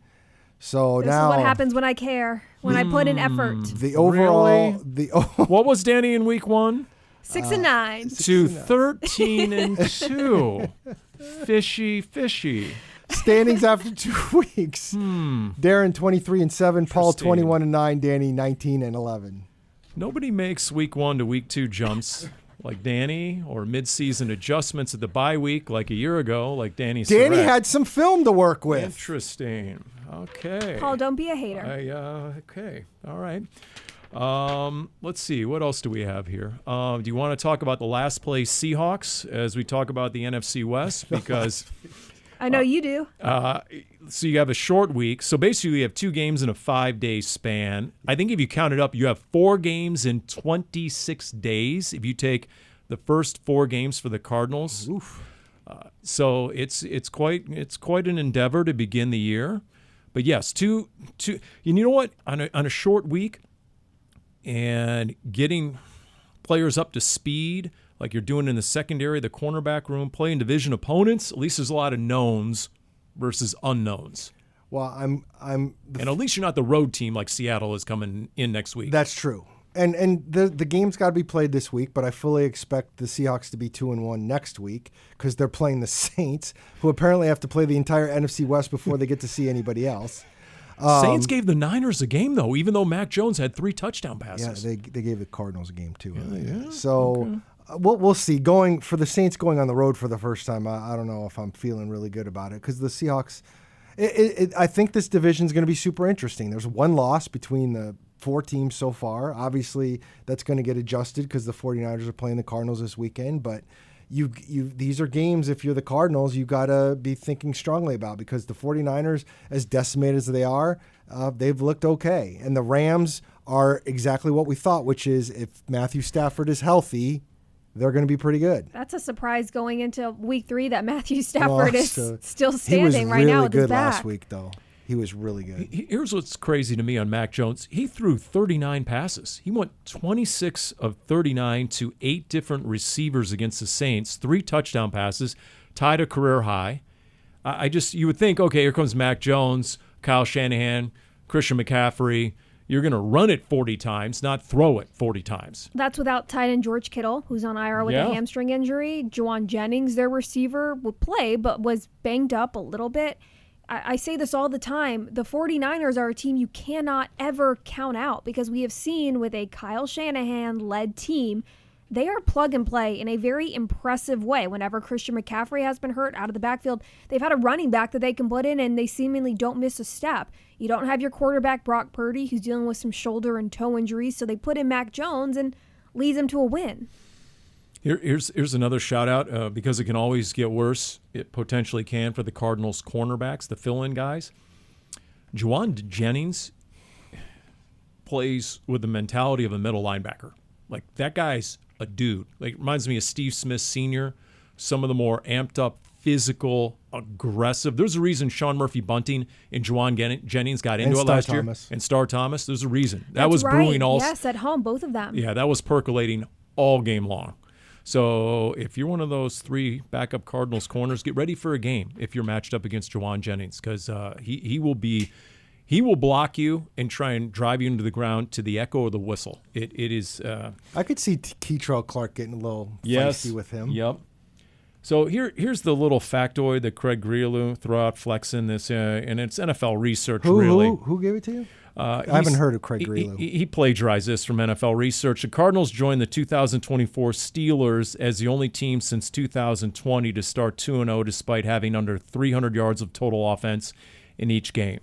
So This now is what happens when I care, when I put in effort. the overall What was Dani in week 1? 6-9. To 13-2. Fishy. standings after 2 weeks. Darren 23-7, Paul Interesting. 21-9, Dani 19-11. Nobody makes week 1 to week 2 jumps like Dani, or mid-season adjustments at the bye week like a year ago, like Dani. Dani Sureck. had some film to work with. Interesting. Okay. Paul, don't be a hater. Okay. All right. Let's see. What else do we have here? Do you want to talk about the last place Seahawks as we talk about the NFC West? Because I know you do. so you have a short week. So basically you have 2 games in a 5-day span. I think if you count it up, you have 4 games in 26 days. If you take the first 4 games for the Cardinals. Oof. So it's quite an endeavor to begin the year. But yes, two. You know what? On a short week, and getting players up to speed, like you're doing in the secondary, the cornerback room, playing division opponents. At least there's a lot of knowns versus unknowns. Well, I'm And at least you're not the road team like Seattle is coming in next week. That's true. And the game's got to be played this week, but I fully expect the Seahawks to be 2-1 next week because they're playing the Saints, who apparently have to play the entire NFC West before they get to see anybody else. Saints gave the Niners a game, though, even though Mac Jones had 3 touchdown passes. Yeah, they gave the Cardinals a game too. So we'll see. Going for the Saints going on the road for the first time, I don't know if I'm feeling really good about it because the Seahawks. I think this division is going to be super interesting. There's 1 loss between the 4 teams so far. Obviously, that's going to get adjusted because the 49ers are playing the Cardinals this weekend. But, these are games, if you're the Cardinals, you got to be thinking strongly about, because the 49ers, as decimated as they are, they've looked okay. And the Rams are exactly what we thought, which is if Matthew Stafford is healthy, they're going to be pretty good. That's a surprise going into week 3 that Matthew Stafford is still standing right now with his back. He was really good last week, though. He was really good. Here's what's crazy to me on Mac Jones. He threw 39 passes. He went 26 of 39 to 8 different receivers against the Saints, 3 touchdown passes, tied a career high. You would think, okay, here comes Mac Jones, Kyle Shanahan, Christian McCaffrey. You're going to run it 40 times, not throw it 40 times. That's without tight end George Kittle, who's on IR with a hamstring injury. Juwan Jennings, their receiver, would play, but was banged up a little bit. I say this all the time. The 49ers are a team you cannot ever count out, because we have seen with a Kyle Shanahan-led team, they are plug and play in a very impressive way. Whenever Christian McCaffrey has been hurt out of the backfield, they've had a running back that they can put in, and they seemingly don't miss a step. You don't have your quarterback, Brock Purdy, who's dealing with some shoulder and toe injuries, so they put in Mac Jones and leads them to a win. Here's another shout-out, because it can always get worse. It potentially can for the Cardinals cornerbacks, the fill-in guys. Juwan Jennings plays with the mentality of a middle linebacker. Like, that guy's a dude. Like, reminds me of Steve Smith Sr., some of the more amped-up, physical, aggressive. There's a reason Sean Murphy-Bunting and Juwan Jennings got into it last year. And Star Thomas. There's a reason. That was brewing all. Yes, at home, both of them. Yeah, that was percolating all game long. So if you're one of those 3 backup Cardinals corners, get ready for a game if you're matched up against Juwan Jennings, because he will block you and try and drive you into the ground to the echo of the whistle. It is. I could see Keitrell Clark getting a little feisty with him. Yep. So here's the little factoid that Craig Grialou threw out flexing this, and it's NFL research, really. Who gave it to you? I haven't heard of Craig Grialou. He plagiarized this from NFL research. The Cardinals joined the 2024 Steelers as the only team since 2020 to start 2-0 despite having under 300 yards of total offense in each game.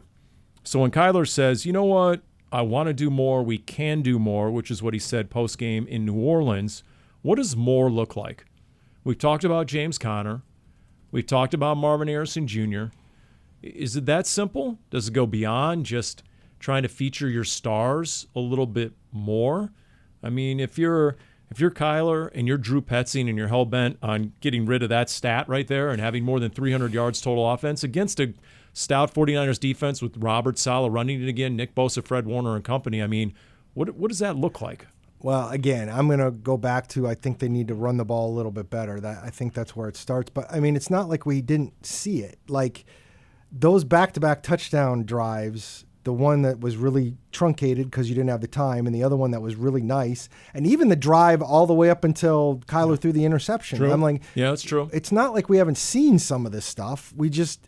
So when Kyler says, you know what, I want to do more, we can do more, which is what he said post-game in New Orleans, what does more look like? We've talked about James Conner. We've talked about Marvin Harrison Jr. Is it that simple? Does it go beyond just trying to feature your stars a little bit more? I mean, if you're Kyler and you're Drew Petzing and you're hell-bent on getting rid of that stat right there and having more than 300 yards total offense against a stout 49ers defense with Robert Saleh running it again, Nick Bosa, Fred Warner, and company, I mean, what does that look like? Well, again, I'm going to go back to, I think they need to run the ball a little bit better. I think that's where it starts. But, I mean, it's not like we didn't see it. Like, those back-to-back touchdown drives, the one that was really truncated because you didn't have the time, and the other one that was really nice, and even the drive all the way up until Kyler threw the interception. True. I'm like, yeah, that's true. It's not like we haven't seen some of this stuff. We just,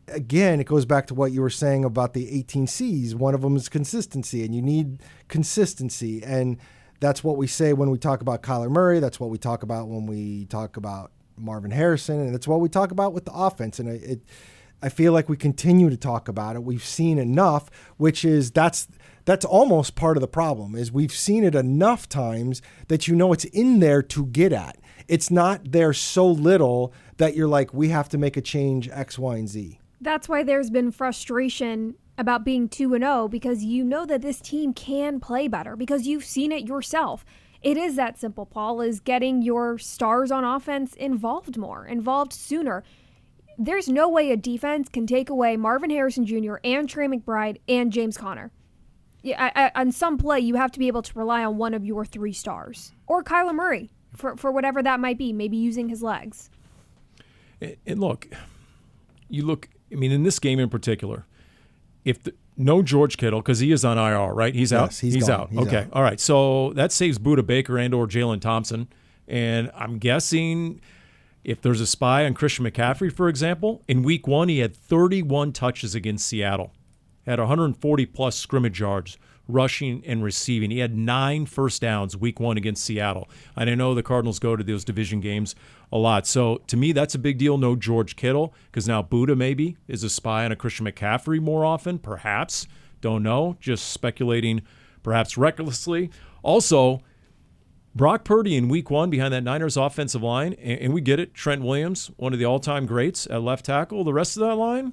again, it goes back to what you were saying about the 18 C's. One of them is consistency, and you need consistency. And that's what we say when we talk about Kyler Murray. That's what we talk about when we talk about Marvin Harrison, and it's what we talk about with the offense. And I feel like we continue to talk about it. We've seen enough, which is that's almost part of the problem, is we've seen it enough times that you know it's in there to get at. It's not there so little that you're like, we have to make a change X, Y, and Z. That's why there's been frustration about being 2-0, because you know that this team can play better, because you've seen it yourself. It is that simple, Paul, is getting your stars on offense involved more, involved sooner. There's no way a defense can take away Marvin Harrison Jr. and Trey McBride and James Conner. Yeah, on some play, you have to be able to rely on one of your 3 stars. Or Kyler Murray, for whatever that might be, maybe using his legs. And look, I mean, in this game in particular, no George Kittle, because he is on IR, right? He's out. Yes, he's out. Okay, out. All right. So that saves Budda Baker and or Jalen Thompson. And I'm guessing if there's a spy on Christian McCaffrey, for example, in week 1, he had 31 touches against Seattle, had 140-plus scrimmage yards, rushing and receiving. He had 9 first downs week 1 against Seattle. And I know the Cardinals go to those division games a lot. So to me, that's a big deal. No George Kittle, because now Budda maybe is a spy on a Christian McCaffrey more often, perhaps. Don't know. Just speculating, perhaps recklessly. Also, Brock Purdy in week 1 behind that Niners offensive line, and we get it. Trent Williams, one of the all-time greats at left tackle. The rest of that line?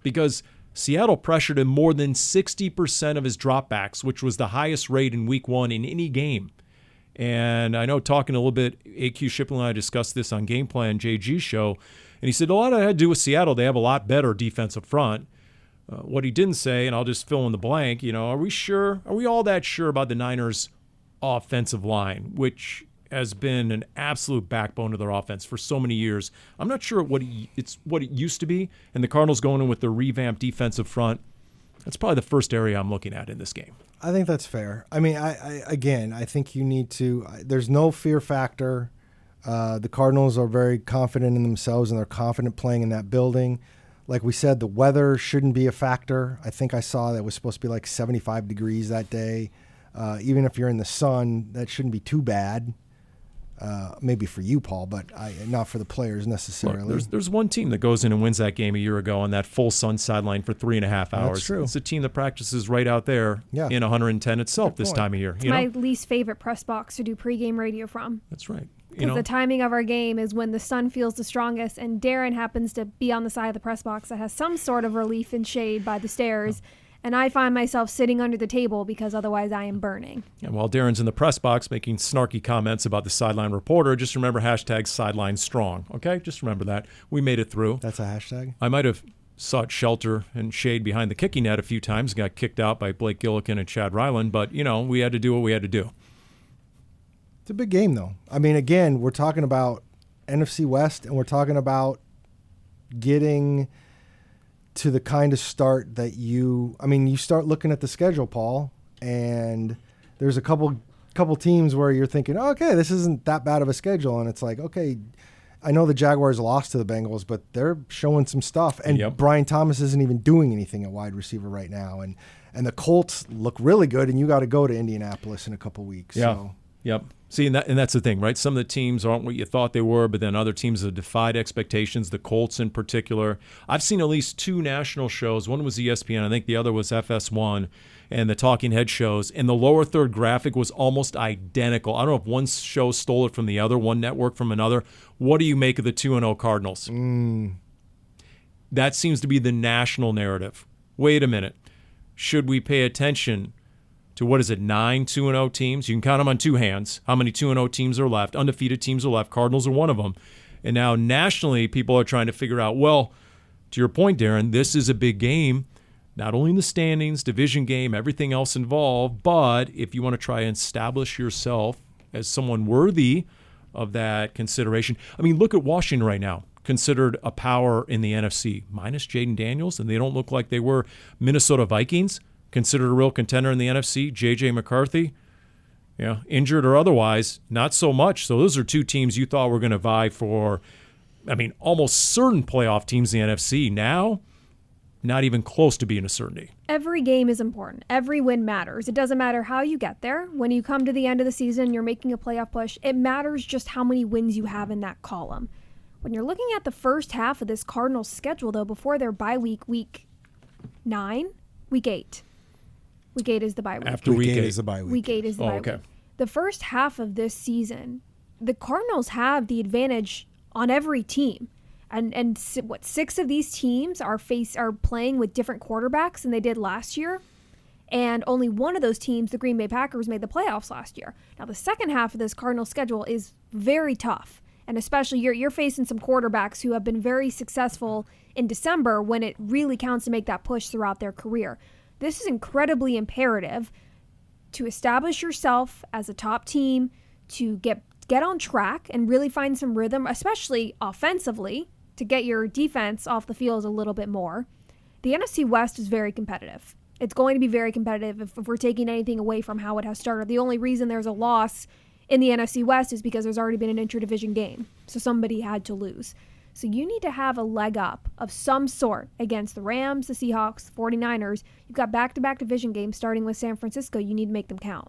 Because Seattle pressured him more than 60% of his dropbacks, which was the highest rate in week 1 in any game. And I know talking a little bit, AQ Shipley and I discussed this on Game Plan JG's show, and he said a lot of that had to do with Seattle. They have a lot better defensive front. What he didn't say, and I'll just fill in the blank, are we sure? Are we all that sure about the Niners' offensive line, which has been an absolute backbone of their offense for so many years? I'm not sure what it used to be, and the Cardinals going in with their revamped defensive front. That's probably the first area I'm looking at in this game. I think that's fair. I mean, I think you need to. There's no fear factor. The Cardinals are very confident in themselves, and they're confident playing in that building. Like we said, the weather shouldn't be a factor. I think I saw that it was supposed to be like 75 degrees that day. Even if you're in the sun, that shouldn't be too bad. Maybe for you, Paul, but not for the players necessarily. Look, there's one team that goes in and wins that game a year ago on that full sun sideline for 3.5 hours. That's true. It's a team that practices right out there in 110 itself this time of year. It's my least favorite press box to do pregame radio from. That's right. Because the timing of our game is when the sun feels the strongest, and Darren happens to be on the side of the press box that has some sort of relief and shade by the stairs. And I find myself sitting under the table because otherwise I am burning. And while Darren's in the press box making snarky comments about the sideline reporter, just remember #SidelineStrong. Okay? Just remember that. We made it through. That's a hashtag? I might have sought shelter and shade behind the kicking net a few times, got kicked out by Blake Gillikin and Chad Ryland, but, we had to do what we had to do. It's a big game, though. I mean, again, we're talking about NFC West, and we're talking about getting to the kind of start that you start looking at the schedule, Paul, and there's a couple teams where you're thinking, okay, this isn't that bad of a schedule, and it's like, okay, I know the Jaguars lost to the Bengals, but they're showing some stuff, and Brian Thomas isn't even doing anything at wide receiver right now, and the Colts look really good, and you got to go to Indianapolis in a couple weeks. Yeah. So. Yep. See, and that's the thing, right? Some of the teams aren't what you thought they were, but then other teams have defied expectations, the Colts in particular. I've seen at least 2 national shows. One was ESPN, I think the other was FS1, and the Talking Head shows, and the lower third graphic was almost identical. I don't know if one show stole it from the other, one network from another. What do you make of the 2-0 Cardinals? That seems to be the national narrative. Wait a minute. Should we pay attention to 9 2-0 teams? You can count them on 2 hands. How many 2-0 teams are left? Undefeated teams are left. Cardinals are one of them. And now nationally, people are trying to figure out, well, to your point, Darren, this is a big game, not only in the standings, division game, everything else involved, but if you want to try and establish yourself as someone worthy of that consideration. I mean, look at Washington right now, considered a power in the NFC, minus Jaden Daniels, and they don't look like they were. Minnesota Vikings, considered a real contender in the NFC. J.J. McCarthy, injured or otherwise, not so much. So those are 2 teams you thought were going to vie for, almost certain playoff teams in the NFC. Now, not even close to being a certainty. Every game is important. Every win matters. It doesn't matter how you get there. When you come to the end of the season, you're making a playoff push. It matters just how many wins you have in that column. When you're looking at the first half of this Cardinals schedule, though, before their bye week, week 9, week 8. Week 8 is the bye week. After week 8 is the bye week. Week 8 is the bye week. The first half of this season, the Cardinals have the advantage on every team. And 6 of these teams are playing with different quarterbacks than they did last year. And only one of those teams, the Green Bay Packers, made the playoffs last year. Now, the second half of this Cardinals schedule is very tough. And especially you're facing some quarterbacks who have been very successful in December when it really counts to make that push throughout their career. This is incredibly imperative to establish yourself as a top team, to get on track and really find some rhythm, especially offensively, to get your defense off the field a little bit more. The NFC West is very competitive. It's going to be very competitive if we're taking anything away from how it has started. The only reason there's a loss in the NFC West is because there's already been an interdivision game, so somebody had to lose. So you need to have a leg up of some sort against the Rams, the Seahawks, 49ers. You've got back-to-back division games starting with San Francisco. You need to make them count.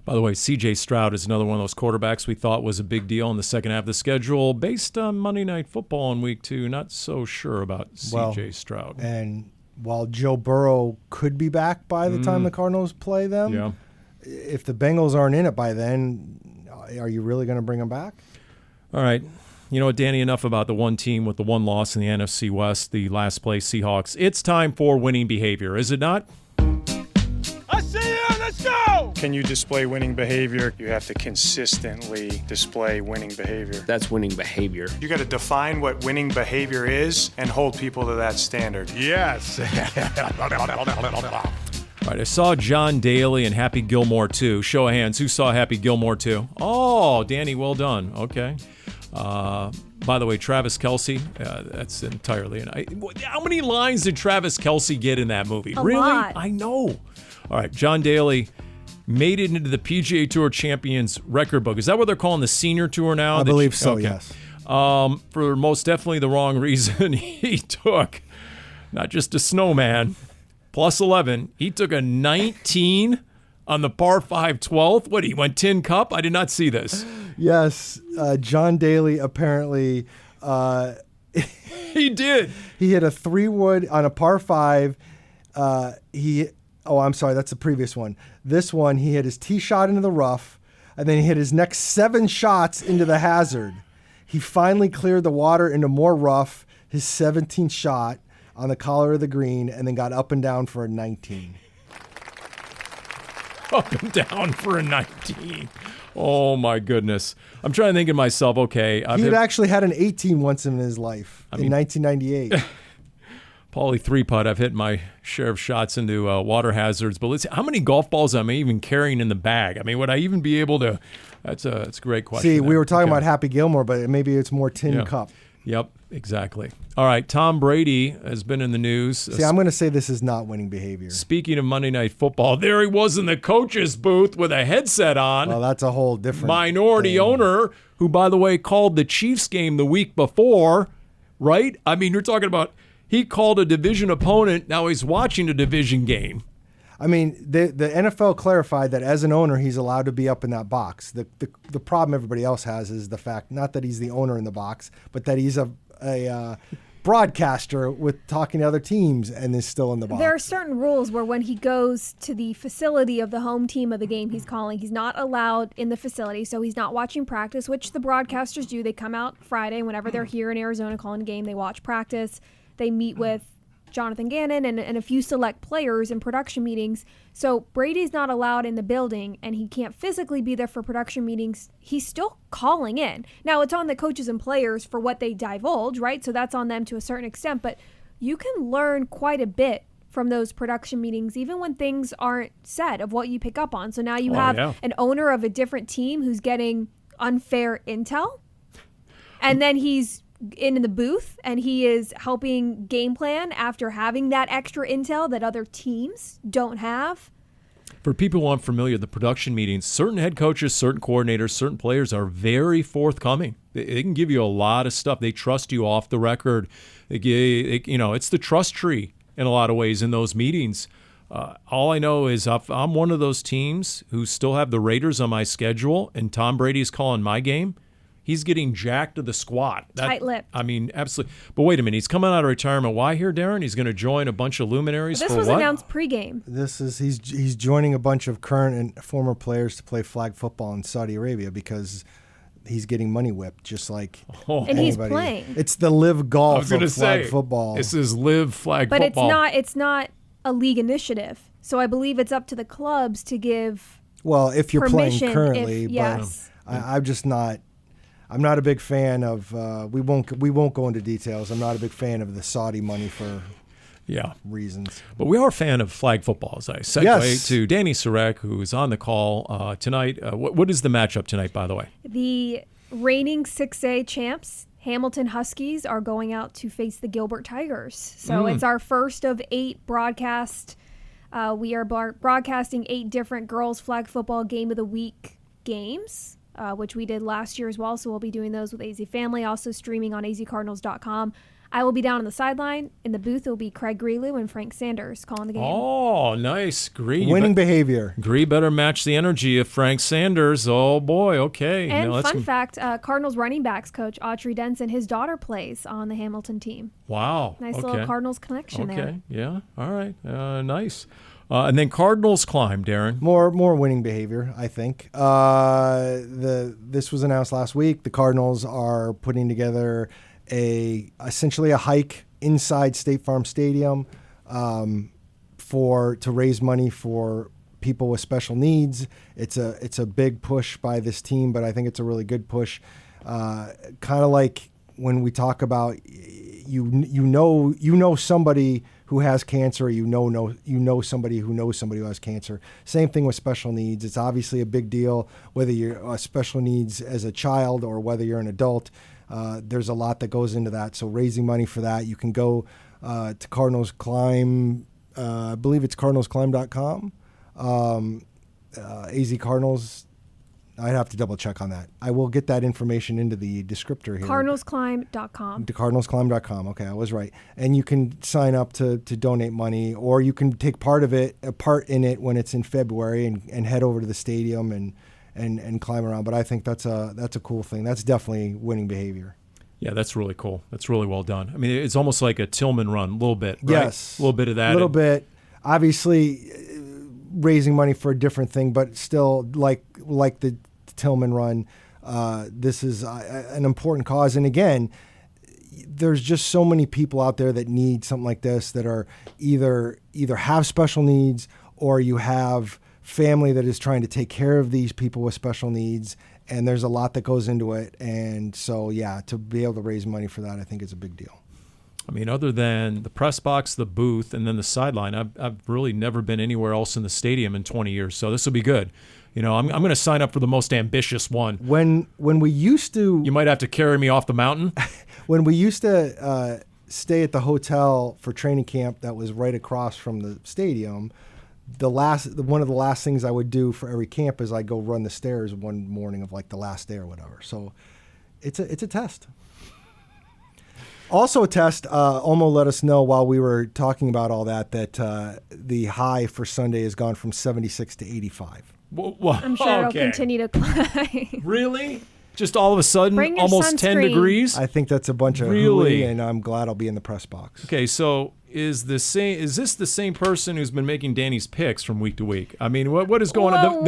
By the way, C.J. Stroud is another one of those quarterbacks we thought was a big deal in the second half of the schedule. Based on Monday Night Football in Week 2, not so sure about C.J. Stroud. And while Joe Burrow could be back by the time the Cardinals play them, if the Bengals aren't in it by then, are you really going to bring them back? All right. You know what, Danny, enough about the one team with the one loss in the NFC West, the last place Seahawks. It's time for winning behavior, is it not? I see you, let's go! Can you display winning behavior? You have to consistently display winning behavior. That's winning behavior. You got to define what winning behavior is and hold people to that standard. Yes. All right, I saw John Daly and Happy Gilmore 2. Show of hands, who saw Happy Gilmore 2? Oh, Danny, well done. Okay. By the way, Travis Kelce, that's entirely how many lines did Travis Kelce get in that movie? A really? lot. I know. All right, John Daly made it into the PGA Tour Champions record book. Is that what they're calling the senior tour now? I believe so, yes. For most definitely the wrong reason. He took not just a snowman, plus 11. He took a 19 on the par 5 12th. What, he went tin cup? I did not see this. Yes, John Daly apparently He did. he hit a 3-wood on a par 5. I'm sorry, that's the previous one. This one, he hit his tee shot into the rough, and then he hit his next 7 shots into the hazard. He finally cleared the water into more rough, his 17th shot on the collar of the green, and then got up and down for a 19. Up and down for a 19. Oh, my goodness. I'm trying to think of myself, okay. He had actually had an 18 once in his life, in 1998. Paulie 3-putt, I've hit my share of shots into water hazards. But let's see, how many golf balls am I even carrying in the bag? I mean, would I even be able to? That's a great question. See, we there. were talking Okay. about Happy Gilmore, but maybe it's more tin cup. Yep, exactly. All right, Tom Brady has been in the news. See, I'm going to say this is not winning behavior. Speaking of Monday Night Football, there he was in the coach's booth with a headset on. Well, that's a whole different minority thing. owner who, by the way, called the Chiefs game the week before, right? I mean, you're talking about he called a division opponent. Now he's watching a division game. I mean, the NFL clarified that as an owner, he's allowed to be up in that box. The problem everybody else has is the fact, not that he's the owner in the box, but that he's a broadcaster with talking to other teams and is still in the box. There are certain rules where when he goes to the facility of the home team of the game he's calling, he's not allowed in the facility, so he's not watching practice, which the broadcasters do. They come out Friday whenever they're here in Arizona calling a game. They watch practice. They meet with Jonathan Gannon and a few select players in production meetings. So Brady's not allowed in the building and he can't physically be there for production meetings. He's still calling in. Now it's on the coaches and players for what they divulge, right? So that's on them to a certain extent, but you can learn quite a bit from those production meetings, even when things aren't said, of what you pick up on. So now you have an owner of a different team who's getting unfair intel, and then he's in the booth and he is helping game plan after having that extra intel that other teams don't have. For people who aren't familiar, the production meetings, certain head coaches, certain coordinators, certain players are very forthcoming. They can give you a lot of stuff. They trust you off the record. It's the trust tree in a lot of ways in those meetings. All I know is if I'm one of those teams who still have the Raiders on my schedule and Tom Brady's calling my game, he's getting jacked to the squat. Tight-lipped. I mean, absolutely. But wait a minute. He's coming out of retirement. Why here, Darren? He's going to join a bunch of luminaries This for was what? announced pregame. He's joining a bunch of current and former players to play flag football in Saudi Arabia because he's getting money whipped just like And he's playing. It's the live I was golf going to of flag say, football. this is live flag But football. it's not a league initiative. So I believe it's up to the clubs to give Well, if you're playing permission currently, if- yes. but I'm just not. I'm not a big fan of. We won't go into details. I'm not a big fan of the Saudi money for reasons. But we are a fan of flag football, as I segue to Dani Sureck, who is on the call tonight. What is the matchup tonight, by the way? The reigning 6A champs, Hamilton Huskies, are going out to face the Gilbert Tigers. So it's our first of 8 broadcasts. We are broadcasting 8 different girls flag football game of the week games, which we did last year as well. So we'll be doing those with AZ Family, also streaming on azcardinals.com. I will be down on the sideline. In the booth, it will be Craig Greeley and Frank Sanders calling the game. Oh, nice. Gree. Winning behavior. Gree better match the energy of Frank Sanders. Oh, boy. Okay. And Now, fun fact, Cardinals running backs coach Autry Denson, his daughter plays on the Hamilton team. Wow. Nice okay. little Cardinals connection there. Okay. Yeah. All right. Nice. And then Cardinals climb, Darren. More winning behavior, I think. This was announced last week. The Cardinals are putting together essentially a hike inside State Farm Stadium to raise money for people with special needs. It's a big push by this team, but I think it's a really good push. Kind of like when we talk about you know somebody who has cancer, or you know somebody who knows somebody who has cancer. Same thing with special needs. It's obviously a big deal whether you're special needs as a child or whether you're an adult. There's a lot that goes into that. So raising money for that, you can go to Cardinals Climb. I believe it's cardinalsclimb.com. AZ Cardinals. I'd have to double check on that. I will get that information into the descriptor here. Cardinalsclimb.com. To cardinalsclimb.com. Okay, I was right. And you can sign up to donate money, or you can take part in it when it's in February and head over to the stadium and climb around. But I think that's a cool thing. That's definitely winning behavior. Yeah, that's really cool. That's really well done. I mean, it's almost like a Tillman run, a little bit, right? Yes. A little bit of that. A little bit. Obviously, raising money for a different thing, but still like the Tillman run, this is an important cause. And again, there's just so many people out there that need something like this, that are either have special needs, or you have family that is trying to take care of these people with special needs. And there's a lot that goes into it. And so, yeah, to be able to raise money for that, I think is a big deal. I mean, other than the press box, the booth, and then the sideline, I've really never been anywhere else in the stadium in 20 years. So this will be good. You know, I'm going to sign up for the most ambitious one. When we used to... You might have to carry me off the mountain. When we used to stay at the hotel for training camp that was right across from the stadium, one of the last things I would do for every camp is I'd go run the stairs one morning of like the last day or whatever. So it's a test. Also a test, Omo let us know while we were talking about all that the high for Sunday has gone from 76 to 85. Well, I'm sure it'll continue to climb. Really? Just all of a sudden, Bring your almost 10 sunscreen. degrees? I think that's a bunch of hooey, and I'm glad I'll be in the press box. Okay, so is this the same person who's been making Dani's picks from week to week? I mean, what is going on?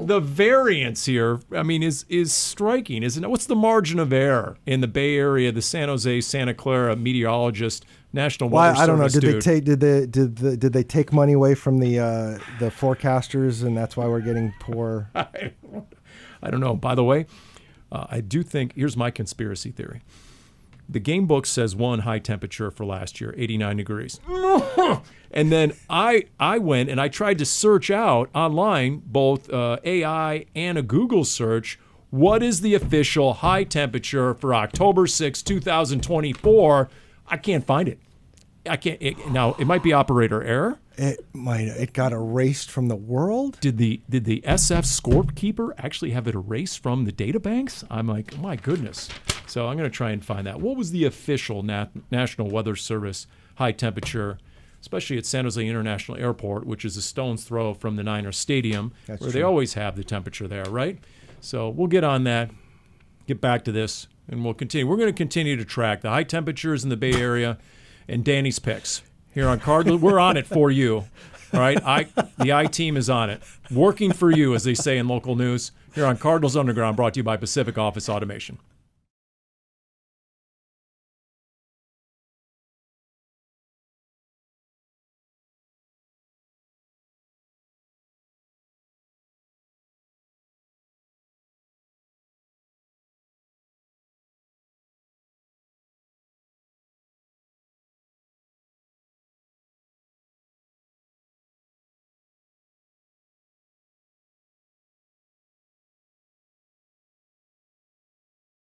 The variance here, I mean, is striking, isn't it? What's the margin of error in the Bay Area, the San Jose, Santa Clara meteorologist, National Weather Service? I don't know. Did they take money away from the forecasters, and that's why we're getting poor? I don't know. By the way, I do think, here's my conspiracy theory. The game book says one high temperature for last year, 89 degrees. And then I went and I tried to search out online, both AI and a Google search, what is the official high temperature for October 6, 2024? I can't find it. Now, it might be operator error. It got erased from the world? Did the SF scorekeeper actually have it erased from the databanks? I'm like, oh my goodness. So I'm going to try and find that. What was the official National Weather Service high temperature, especially at San Jose International Airport, which is a stone's throw from the Niners Stadium, That's where true. they always have the temperature there, right? So we'll get on that, get back to this, and we'll continue. We're going to continue to track the high temperatures in the Bay Area and Dani's picks. Here on Cardinals, we're on it for you. All right, the I-team is on it. Working for you, as they say in local news. Here on Cardinals Underground, brought to you by Pacific Office Automation.